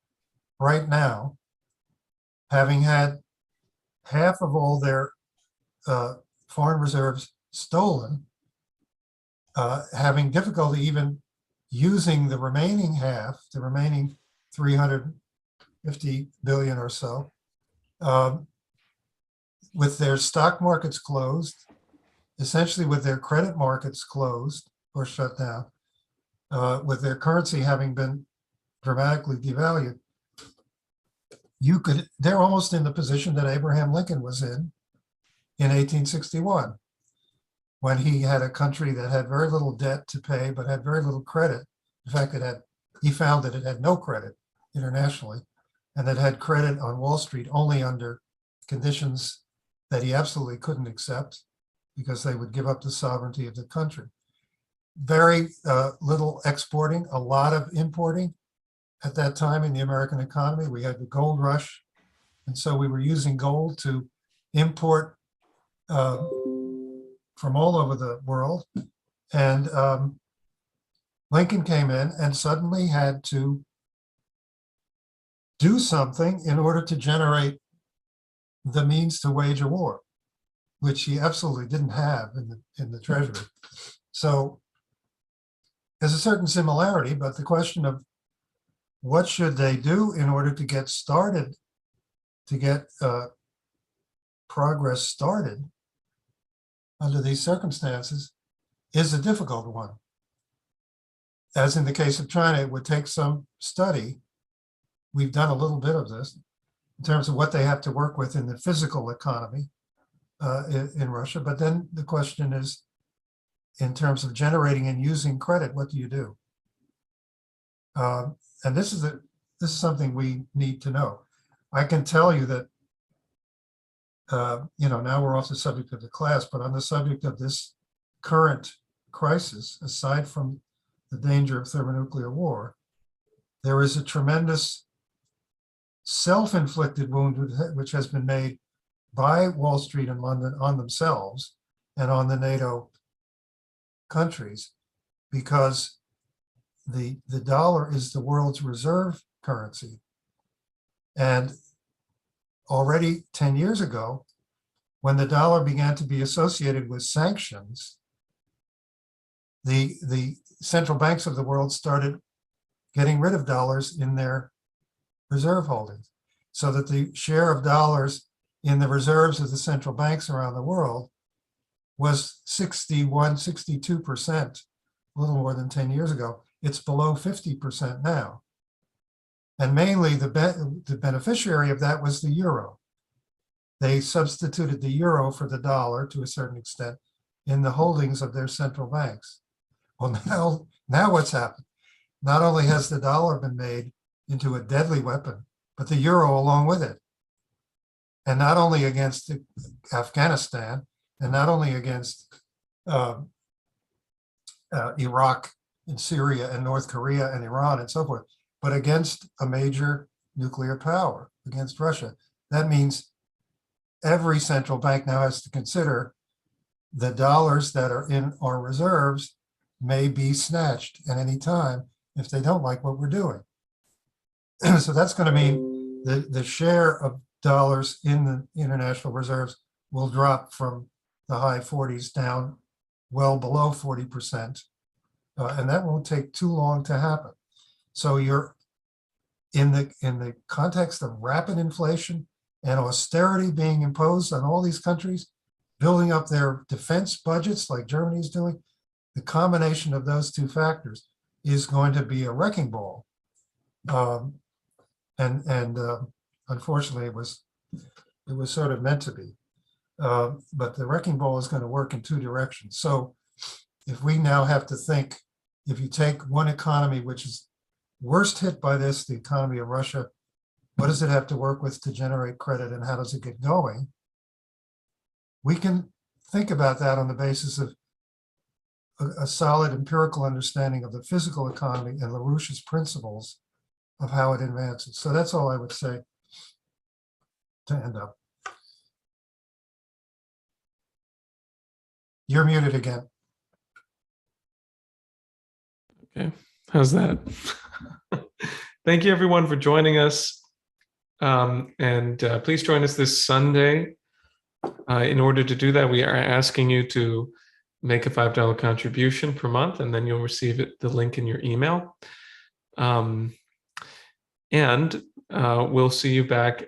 right now, having had half of all their foreign reserves stolen, having difficulty even using the remaining half, the remaining 350 billion or so, with their stock markets closed, essentially with their credit markets closed or shut down, with their currency having been dramatically devalued, they're almost in the position that Abraham Lincoln was in 1861, when he had a country that had very little debt to pay, but had very little credit. In fact, he found that it had no credit internationally, and it had credit on Wall Street only under conditions that he absolutely couldn't accept because they would give up the sovereignty of the country. Very little exporting, a lot of importing at that time in the American economy. We had the gold rush, and so we were using gold to import from all over the world. And Lincoln came in and suddenly had to do something in order to generate the means to wage a war, which he absolutely didn't have in the Treasury. So there's a certain similarity, but the question of what should they do in order to get started, to get progress started under these circumstances, is a difficult one. As in the case of China, it would take some study. We've done a little bit of this in terms of what they have to work with in the physical economy in Russia. But then the question is, in terms of generating and using credit, what do you do? And this is something we need to know. I can tell you that, now we're off the subject of the class, but on the subject of this current crisis, aside from the danger of thermonuclear war, there is a tremendous self-inflicted wound which has been made by Wall Street and London on themselves and on the NATO countries because the dollar is the world's reserve currency. And already 10 years ago, when the dollar began to be associated with sanctions, the central banks of the world started getting rid of dollars in their reserve holdings, so that the share of dollars in the reserves of the central banks around the world was 61, 62%, a little more than 10 years ago. It's below 50% now. And mainly the beneficiary of that was the euro. They substituted the euro for the dollar to a certain extent in the holdings of their central banks. Well, now what's happened? Not only has the dollar been made into a deadly weapon, but the euro along with it. And not only against Afghanistan, and not only against Iraq and Syria and North Korea and Iran and so forth, but against a major nuclear power, against Russia. That means every central bank now has to consider the dollars that are in our reserves may be snatched at any time if they don't like what we're doing. So that's going to mean the share of dollars in the international reserves will drop from the high 40s down well below 40%. And that won't take too long to happen. So you're in the context of rapid inflation and austerity being imposed on all these countries, building up their defense budgets like Germany is doing. The combination of those two factors is going to be a wrecking ball. Unfortunately, it was sort of meant to be. But the wrecking ball is going to work in two directions. So if we now have to think, if you take one economy which is worst hit by this, the economy of Russia, what does it have to work with to generate credit and how does it get going? We can think about that on the basis of a solid empirical understanding of the physical economy and LaRouche's principles of how it advances. So that's all I would say to end up. You're muted again. Okay, how's that? Thank you everyone for joining us. Please join us this Sunday. In order to do that, we are asking you to make a $5 contribution per month, and then you'll receive the link in your email. We'll see you back